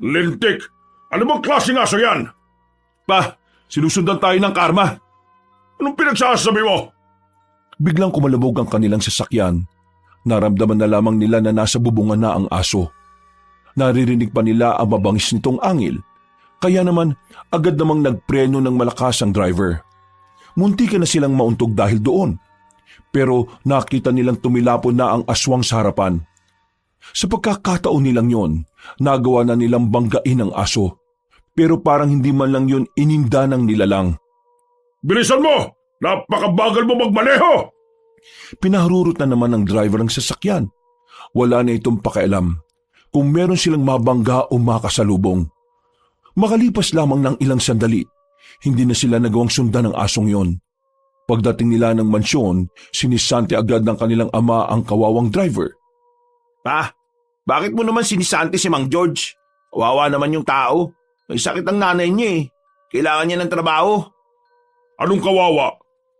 Lintik! Ano bang klaseng aso yan? Pa, sinusundan tayo ng karma. Anong pinagsasabi mo? Biglang kumalabog ang kanilang sasakyan. Naramdaman na lamang nila na nasa bubungan na ang aso. Naririnig pa nila ang mabangis nitong angil. Kaya naman, agad namang nagpreno ng malakas ang driver. Munti na silang mauntog dahil doon. Pero nakita nilang tumilapon na ang aswang sa harapan. Sa pagkakataon nilang yon, nagawa na nilang banggain ang aso. Pero parang hindi man lang yon ininda ng nilalang. Bilisan mo! Napakabagal mo magmaneho! Pinaharurot na naman ng driver ng sasakyan. Wala na itong pakialam kung meron silang mabangga o makasalubong. Makalipas lamang ng ilang sandali, hindi na sila nagawang sundan ng asong yon. Pagdating nila ng mansyon, sinisante agad ng kanilang ama ang kawawang driver. Pa, bakit mo naman sinisante si Mang George? Kawawa naman yung tao. May sakit ang nanay niya eh. Kailangan niya ng trabaho. Anong kawawa?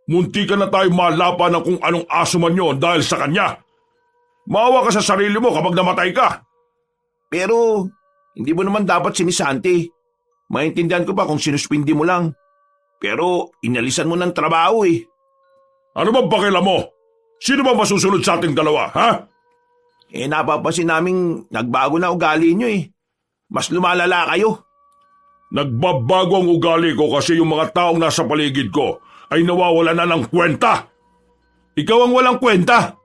Munti ka na tayo malapa ng kung anong aso man yon dahil sa kanya. Maawa ka sa sarili mo kapag namatay ka. Pero, hindi mo naman dapat sinisante. Maintindihan ko pa kung sinuspindi mo lang. Pero, inalisan mo ng trabaho eh. Ano bang pakialam mo? Sino ba masusunod sa ating dalawa, ha? Napapansin naming nagbago na ugali niyo eh. Mas lumalala kayo. Nagbabago ang ugali ko kasi yung mga taong nasa paligid ko ay nawawala na ng kwenta. Ikaw ang walang kwenta.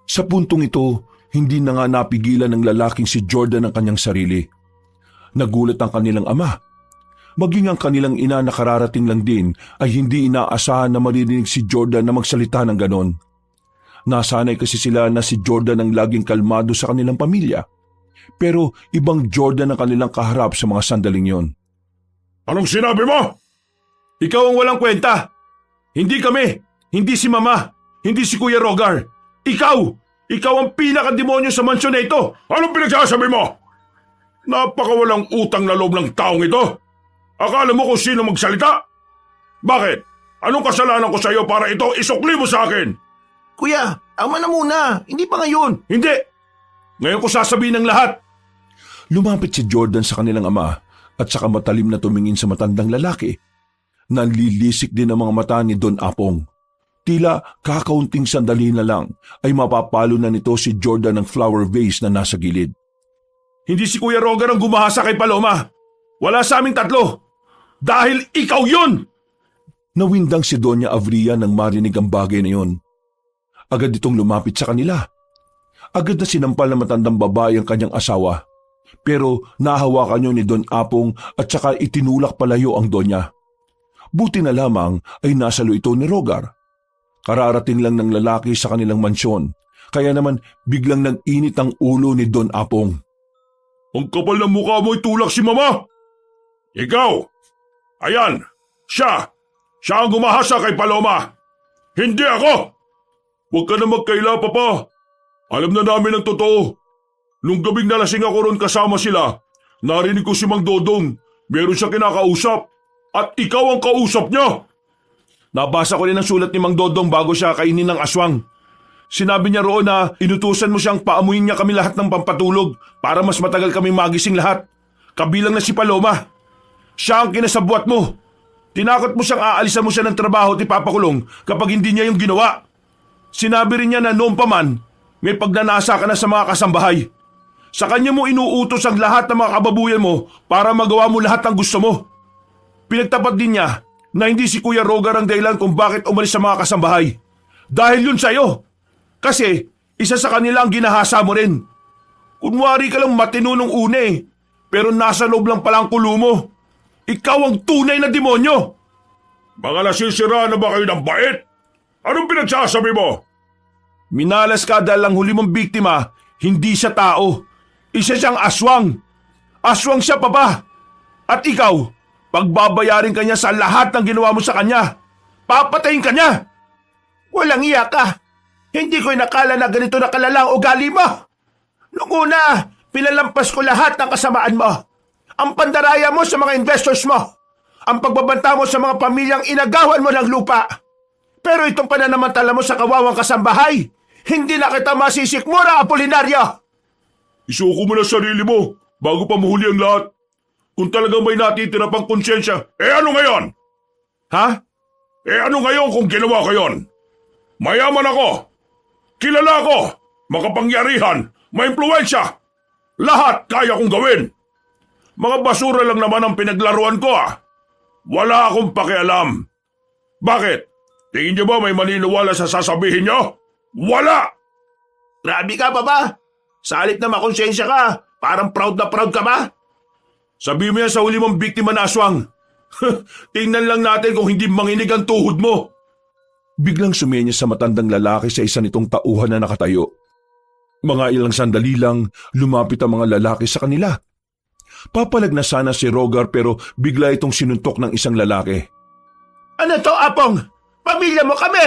Sa puntong ito, hindi na nga napigilan ng lalaking si Jordan ang kanyang sarili. Nagulat ang kanilang ama. Maging ang kanilang ina na kararating lang din ay hindi inaasahan na maririnig si Jordan na magsalita ng ganon. Nasanay kasi sila na si Jordan ang laging kalmado sa kanilang pamilya. Pero ibang Jordan ang kanilang kaharap sa mga sandaling yon. Anong sinabi mo? Ikaw ang walang kwenta. Hindi kami, hindi si Mama, hindi si Kuya Rogar. Ikaw! Ikaw ang pinakademonyo sa mansyon na ito! Anong pinagsasabi mo? Napakawalang utang na loob ng taong ito. Akala mo kung sino magsalita? Bakit? Anong kasalanan ko sa iyo para ito isukli mo sa akin? Kuya, ama na muna. Hindi pa ngayon. Hindi! Ngayon ko sasabihin ng lahat. Lumapit si Jordan sa kanilang ama at saka matalim na tumingin sa matandang lalaki. Nanlilisik din ang mga mata ni Don Apong. Tila kakaunting sandali na lang ay mapapalo na nito si Jordan ng flower vase na nasa gilid. Hindi si Kuya Rogar ang gumahasa kay Paloma. Wala sa aming tatlo. Dahil ikaw yun! Nawindang si Doña Avria nang marinig ang bagay na yon. Agad itong lumapit sa kanila. Agad na sinampal ng matandang babae ang kanyang asawa. Pero nahawakan niyo ni Don Apong at saka itinulak palayo ang Donya. Buti na lamang ay nasalo ito ni Rogar. Kararating lang ng lalaki sa kanilang mansyon, kaya naman biglang nag-init ang ulo ni Don Apong. Ang kapal ng mukha mo itulak si Mama! Ikaw! Ayan! Siya! Siya ang gumahasa kay Paloma! Hindi ako! Huwag ka na magkaila, Papa! Alam na namin ang totoo. Nung gabing nalasing ako ron kasama sila, narinig ko si Mang Dodong. Meron siya kinakausap. At ikaw ang kausap niya! Nabasa ko rin ang sulat ni Mang Dodong bago siya kainin ng aswang. Sinabi niya roon na inutusan mo siyang paamuyin niya kami lahat ng pampatulog para mas matagal kami magising lahat. Kabilang na si Paloma. Siya ang kinasabwat mo. Tinakot mo siyang aalisan mo siya ng trabaho at ipapakulong kapag hindi niya yung ginawa. Sinabi rin niya na noon pa man, may pagnanasa ka na sa mga kasambahay. Sa kanya mo inuutos ang lahat ng mga kababuyan mo para magawa mo lahat ng gusto mo. Pinagtapat din niya na hindi si Kuya Rogar ang dahilan kung bakit umalis sa mga kasambahay. Dahil yun sa'yo. Kasi isa sa kanila ang ginahasa mo rin. Kunwari ka lang matino nung una eh, pero nasa loob lang pala ang kulo mo. Ikaw ang tunay na demonyo. Mga nasisira na ba kayo ng bait? Anong pinagsasabi mo? Minalas ka dahil ang huli mong biktima, hindi siya tao. Isa siyang aswang. Aswang siya, Papa. At ikaw, pagbabayarin ka niya sa lahat ng ginawa mo sa kanya. Papatayin ka niya. Walang iya ka. Hindi ko inakala na ganito na kalalang ugali mo. Noong una, pinalampas ko lahat ng kasamaan mo. Ang pandaraya mo sa mga investors mo. Ang pagbabanta mo sa mga pamilyang inagawan mo ng lupa. Pero itong pananamantala mo sa kawawang kasambahay, hindi na kita masisikmura, Apolinario. Isuko mo na sarili mo bago pa mahuli ang lahat. Kung talagang may natitira pang konsyensya, ano ngayon? Ha? Ano ngayon kung ginawa ko yon? Mayaman ako. Kilala ako. Makapangyarihan. May impluwensya. Lahat kaya kong gawin. Mga basura lang naman ang pinaglaruan ko Wala akong pakialam. Bakit? Tingin niyo ba may maniniwala sa sasabihin niyo? Wala! Grabe ka, Papa. Sa halip na makonsensya ka, parang proud na proud ka ba? Sabi mo yan sa huli mong biktima na aswang. Tingnan lang natin kung hindi manginig ang tuhod mo. Biglang sumenya sa matandang lalaki sa isa nitong tauhan na nakatayo. Mga ilang sandali lang, lumapit ang mga lalaki sa kanila. Papalag na sana si Rogar pero bigla itong sinuntok ng isang lalaki. Ano to, Apong? Pamilya mo kami!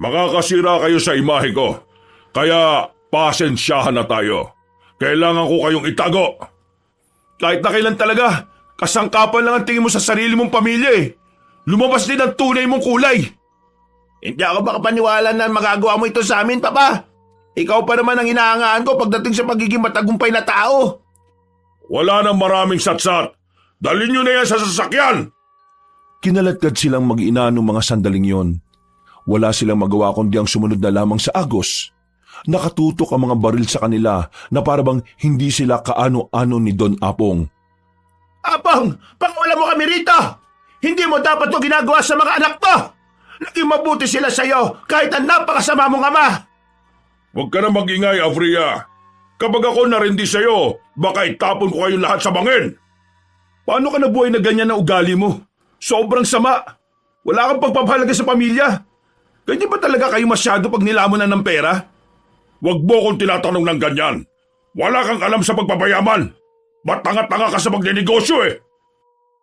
Makakasira kayo sa imahe ko. Kaya pasensyahan na tayo. Kailangan ko kayong itago. Kahit na kailan talaga, kasangkapan lang ang tingin mo sa sarili mong pamilya eh. Lumabas din ang tunay mong kulay. Hindi ako makapaniwala na magagawa mo ito sa amin, Papa. Ikaw pa naman ang inaangaan ko pagdating sa pagiging matagumpay na tao. Wala nang maraming satsat. Dalhin nyo na yan sa sasakyan. Kinaladkad silang mag-ina noong mga sandaling yon. Wala silang magawa kundi ang sumunod na lamang sa agos. Nakatutok ang mga baril sa kanila na parabang hindi sila kaano-ano ni Don Apong. Apong, pangwala mo kami rito! Hindi mo dapat ito ginagawa sa mga anak mo! Naging mabuti sila sa iyo kahit ang napakasama mong ama! Huwag ka na mag-ingay, Afria. Kapag ako narindi sa'yo, baka itapon ko kayong lahat sa bangin. Paano ka nabuhay na ganyan ang ugali mo? Sobrang sama. Wala kang pagpapahalaga sa pamilya. Ganyan ba talaga kayo masyado pag nilamonan ng pera? Huwag mo kong tinatanong ng ganyan. Wala kang alam sa pagpapayaman. Ba't tanga-tanga ka sa magninegosyo eh?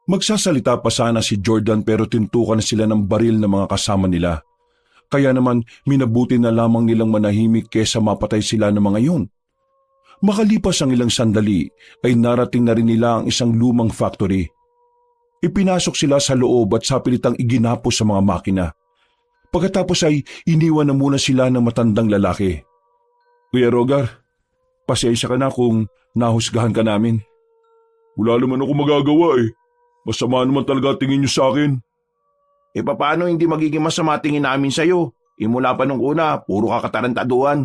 Magsasalita pa sana si Jordan pero tintukan na sila ng baril ng mga kasama nila. Kaya naman minabuti na lamang nilang manahimik kesa mapatay sila ng mga yun. Makalipas ang ilang sandali ay narating na rin nila ang isang lumang factory. Ipinasok sila sa loob at sapilitang iginapos sa mga makina. Pagkatapos ay iniwan na muna sila ng matandang lalaki. Kuya Rogar, pasensya ka na kung nahusgahan ka namin. Wala naman ako magagawa eh. Masama naman talaga tingin niyo sa akin. Paano hindi magiging masama tingin namin sa iyo? Mula pa nung una, puro ka katarantaduhan.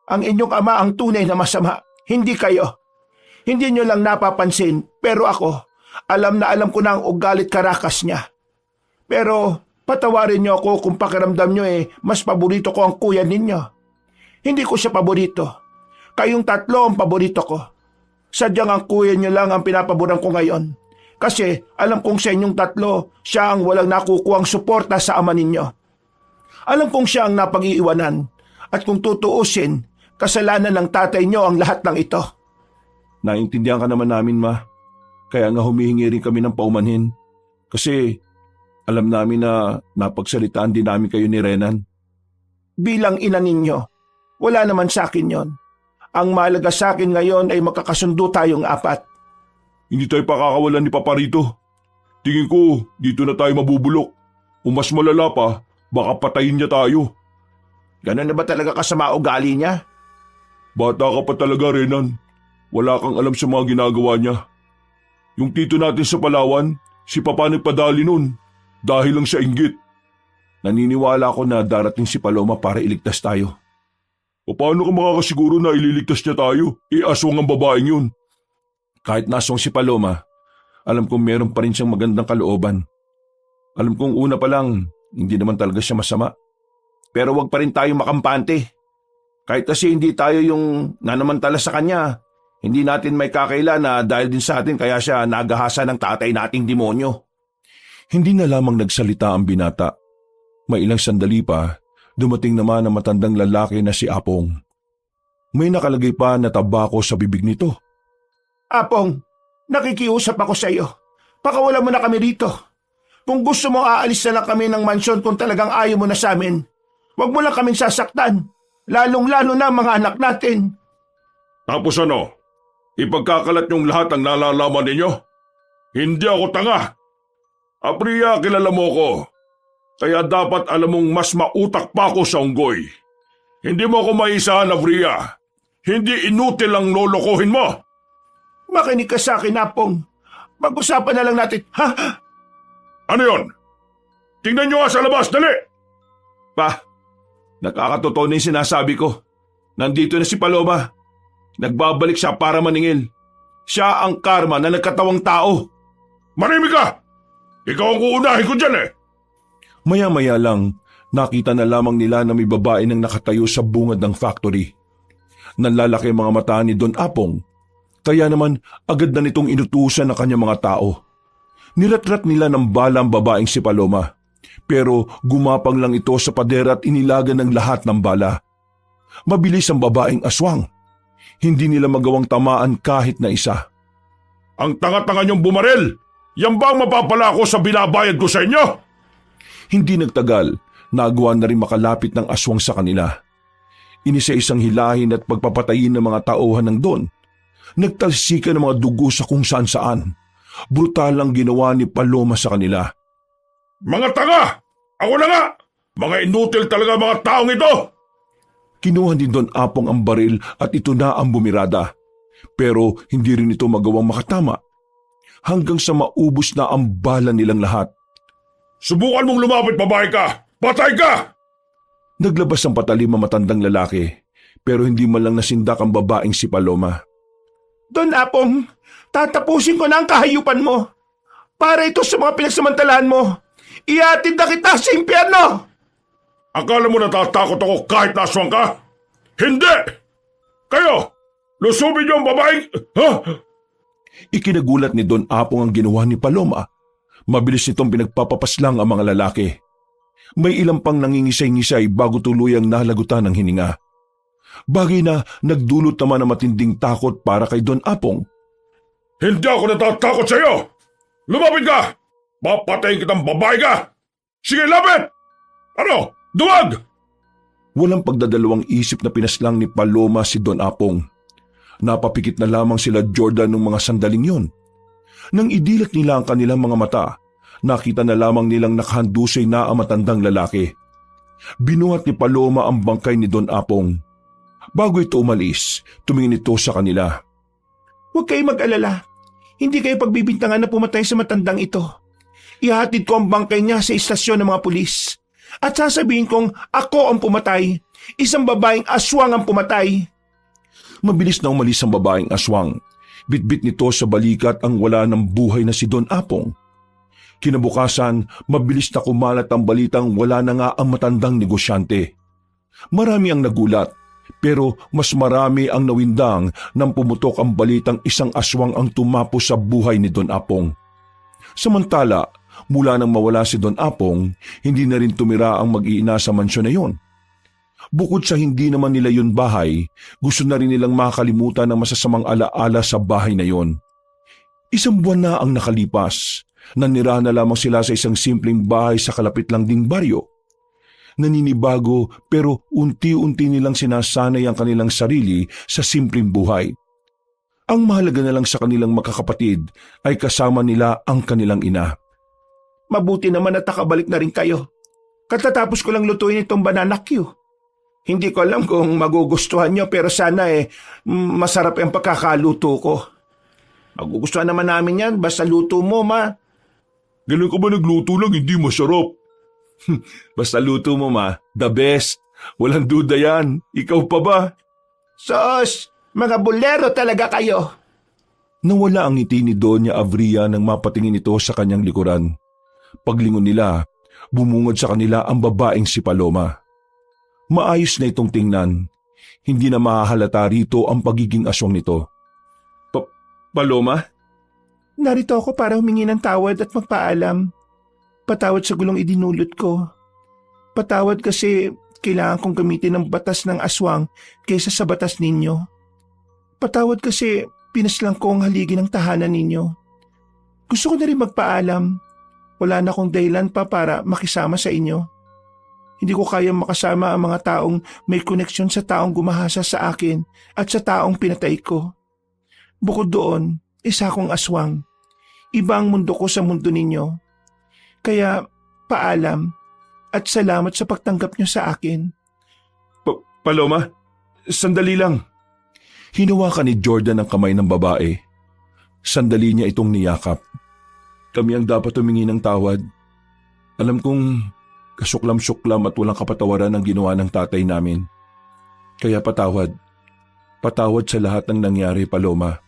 Ang inyong ama ang tunay na masama, hindi kayo. Hindi nyo lang napapansin, pero ako, alam na alam ko na ang ugalit karakas niya. Pero patawarin niyo ako kung pakiramdam niyo mas paborito ko ang kuya ninyo. Hindi ko siya paborito. Kayong tatlo ang paborito ko. Sadyang ang kuya niyo lang ang pinapaboran ko ngayon. Kasi alam kong sa inyong tatlo, siya ang walang nakukuhang suporta sa ama ninyo. Alam kong siya ang napag-iiwanan. At kung tutuusin, kasalanan ng tatay niyo ang lahat ng ito. Naintindihan ka naman namin, Ma. Kaya nga humihingi rin kami ng paumanhin. Kasi alam namin na napagsalitaan din namin kayo ni Renan. Bilang ina ninyo, wala naman sa akin yon. Ang mahalaga sa akin ngayon ay magkakasundo tayong apat. Hindi tayo pakakawalan ni Papa rito. Tingin ko, dito na tayo mabubulok. O mas malala pa, baka patayin niya tayo. Ganun na ba talaga kasama ugali niya? Bata ka pa talaga, Renan. Wala kang alam sa mga ginagawa niya. Yung tito natin sa Palawan, si Papa nagpadali nun. Dahil lang sa inggit. Naniniwala ako na darating si Paloma para iligtas tayo. O paano ka makakasiguro na ililigtas niya tayo? Aswang ang babaeng yun. Kahit naswang si Paloma, alam kong meron pa rin siyang magandang kalooban. Alam kong una pa lang, hindi naman talaga siya masama. Pero wag pa rin tayo makampante. Kahit kasi hindi tayo yung nanamantala sa kanya, hindi natin may kakaila na dahil din sa atin kaya siya nagahasa ng tatay nating demonyo. Hindi na lamang nagsalita ang binata. May ilang sandali pa, dumating naman ang matandang lalaki na si Apong. May nakalagay pa na tabako sa bibig nito. Apong, nakikiusap ako sa iyo. Pakawala mo na kami dito. Kung gusto mo aalis na lang kami ng mansyon kung talagang ayaw mo na sa amin. Huwag mo lang kaming sasaktan. Lalong-lalo na ang mga anak natin. Tapos ano? Ipagkakalat niyong lahat ang nalalaman ninyo? Hindi ako tanga. Apria, kilala mo ko. Kaya dapat alam mong mas mautak pa ako sa unggoy. Hindi mo ako maisahan, Apria. Hindi inutil ang lolokohin mo. Makinig ka sa akin, Apong. Pag-usapan na lang natin. Ha? Ano yon? Tingnan niyo nga sa labas, dali! Pa, nakakatotoo na yung sinasabi ko. Nandito na si Paloma. Nagbabalik siya para maningil. Siya ang karma na nagkatawang tao. Manimik ka! Ikaw ang uunahin ko dyan eh! Maya-maya lang, nakita na lamang nila na may babae nang nakatayo sa bungad ng factory. Nanlalaki ang mga mata ni Don Apong. Kaya naman agad na nitong inutusan ng kanyang mga tao. Niratrat nila ng bala ang babaeng si Paloma. Pero gumapang lang ito sa pader at inilagan ng lahat ng bala. Mabilis ang babaeng aswang. Hindi nila magawang tamaan kahit na isa. Ang tanga-tanga niyong bumaril! Yan ba ang mapapala ko sa binabayad ko sa inyo? Hindi nagtagal, nagawa na rin makalapit ng aswang sa kanila. Inisa-isang hilahin at pagpapatayin ng mga tauhan ng Don. Nagtalsikan ng mga dugo sa kung saan-saan. Brutal ang ginawa ni Paloma sa kanila. Mga tanga! Ako na nga! Mga inutil talaga mga taong ito! Kinuha ni Don Apong ang baril at ito na ang bumirada. Pero hindi rin ito magawang makatama. Hanggang sa maubos na ang bala nilang lahat. Subukan mong lumapit, babae ka! Patay ka! Naglabas ang patalim ang matandang lalaki, pero hindi man lang nasindak ang babaeng si Paloma. Don Apong, tatapusin ko na ang kahayupan mo. Para ito sa mga pinagsamantalahan mo. Iatid na kita sa impyerno! Akala mo natatakot ako kahit naswang ka? Hindi! Kayo! Lusubin niyo ang babaeng... Ha? Ikinagulat ni Don Apong ang ginawa ni Paloma. Mabilis nitong pinagpapapaslang ang mga lalaki. May ilang pang nangingisay-ngisay bago tuluyang nalagutan ng hininga. Bagay na nagdulot naman ng matinding takot para kay Don Apong. Hindi ako natatakot sa iyo! Lumapit ka! Papatayin kitang babae ka! Sige, lapit! Ano? Duwag! Walang pagdadalawang isip na pinaslang ni Paloma si Don Apong. Napapikit na lamang sila Jordan ng mga sandaling yon. Nang idilat nila ang kanilang mga mata, nakita na lamang nilang nakahandusay na ang matandang lalaki. Binuhat ni Paloma ang bangkay ni Don Apong. Bago ito umalis, tumingin ito sa kanila. Huwag kayo mag-alala. Hindi kayo pagbibintangan na pumatay sa matandang ito. Ihatid ko ang bangkay niya sa istasyon ng mga pulis. At sasabihin kong ako ang pumatay. Isang babaeng aswang ang pumatay. Mabilis na umalis ang babaeng aswang. Bitbit nito sa balikat ang wala ng buhay na si Don Apong. Kinabukasan, mabilis na kumalat ang balitang wala na nga ang matandang negosyante. Marami ang nagulat, pero mas marami ang nawindang nang pumutok ang balitang isang aswang ang tumapo sa buhay ni Don Apong. Samantala, mula nang mawala si Don Apong, hindi na rin tumira ang mag-iina sa mansyon na yon. Bukod sa hindi naman nila yun bahay, gusto na rin nilang makalimutan ng masasamang alaala sa bahay na yon. Isang buwan na ang nakalipas. Nanirahan na lamang sila sa isang simpleng bahay sa kalapit lang ding baryo. Naninibago pero unti-unti nilang sinasanay ang kanilang sarili sa simpleng buhay. Ang mahalaga na lang sa kanilang makakapatid ay kasama nila ang kanilang ina. Mabuti naman at nakabalik na rin kayo. Katatapos ko lang lutuin itong banana Q. Hindi ko alam kung magugustuhan nyo pero sana masarap ang pagkakaluto ko. Magugustuhan naman namin yan basta luto mo, ma. Ganun ka ba nagluto lang hindi masarap? Basta luto mo, ma, the best. Walang duda yan. Ikaw pa ba? Sos, mga bulero talaga kayo. Nawala ang ngiti ni Doña Avria nang mapatingin ito sa kanyang likuran. Paglingon nila, bumungad sa kanila ang babaeng si Paloma. Maayos na itong tingnan. Hindi na mahahalata rito ang pagiging aswang nito. Paloma? Narito ako para humingi ng tawad at magpaalam. Patawad sa gulong idinulot ko. Patawad kasi kailangan kong gamitin ng batas ng aswang kaysa sa batas ninyo. Patawad kasi pinaslang ko ang haligi ng tahanan ninyo. Gusto ko na rin magpaalam. Wala na akong dahilan pa para makisama sa inyo. Hindi ko kayang makasama ang mga taong may koneksyon sa taong gumahasa sa akin at sa taong pinatay ko. Bukod doon, isa akong aswang. Iba ang mundo ko sa mundo ninyo. Kaya paalam at salamat sa pagtanggap niyo sa akin. Paloma, sandali lang. Hinawakan ni Jordan ang kamay ng babae. Sandali niya itong niyakap. Kami ang dapat humingi ng tawad. Alam kong kasuklam-suklam at walang kapatawaran ang ginawa ng tatay namin. Kaya patawad. Patawad sa lahat ng nangyari, Paloma.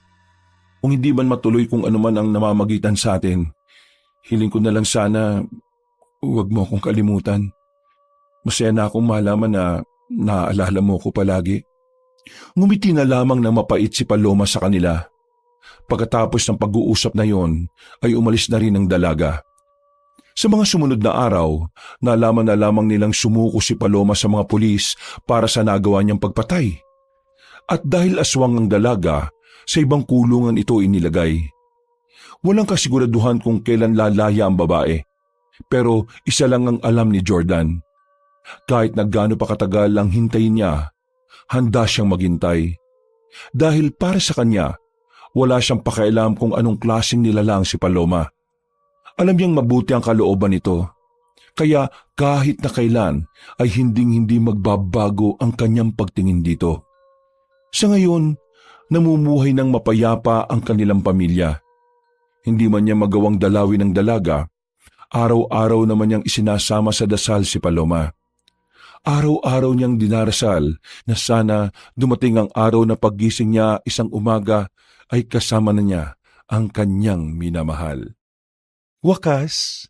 Kung hindi man matuloy kung ano man ang namamagitan sa atin, hiling ko na lang sana huwag mo akong kalimutan. Masaya na akong malaman na naaalala mo ko palagi. Ngumiti na lamang ng mapait si Paloma sa kanila. Pagkatapos ng pag-uusap na yon, ay umalis na rin ang dalaga. Sa mga sumunod na araw, nalaman na lamang nilang sumuko si Paloma sa mga pulis para sa nagawa niyang pagpatay. At dahil aswang ang dalaga, sa ibang kulungan ito inilagay. Walang kasiguraduhan kung kailan lalaya ang babae, pero isa lang ang alam ni Jordan. Kahit na gaano pa katagal ang hintayin niya, handa siyang maghintay. Dahil para sa kanya, wala siyang pakialam kung anong klaseng nilalang si Paloma. Alam niyang mabuti ang kalooban nito, kaya kahit na kailan ay hinding-hindi magbabago ang kanyang pagtingin dito. Sa ngayon, namumuhay ng mapayapa ang kanilang pamilya. Hindi man niya magawang dalawin ng dalaga, araw-araw naman niyang isinasama sa dasal si Paloma. Araw-araw niyang dinarasal na sana dumating ang araw na paggising niya isang umaga ay kasama na niya ang kanyang minamahal. Wakas,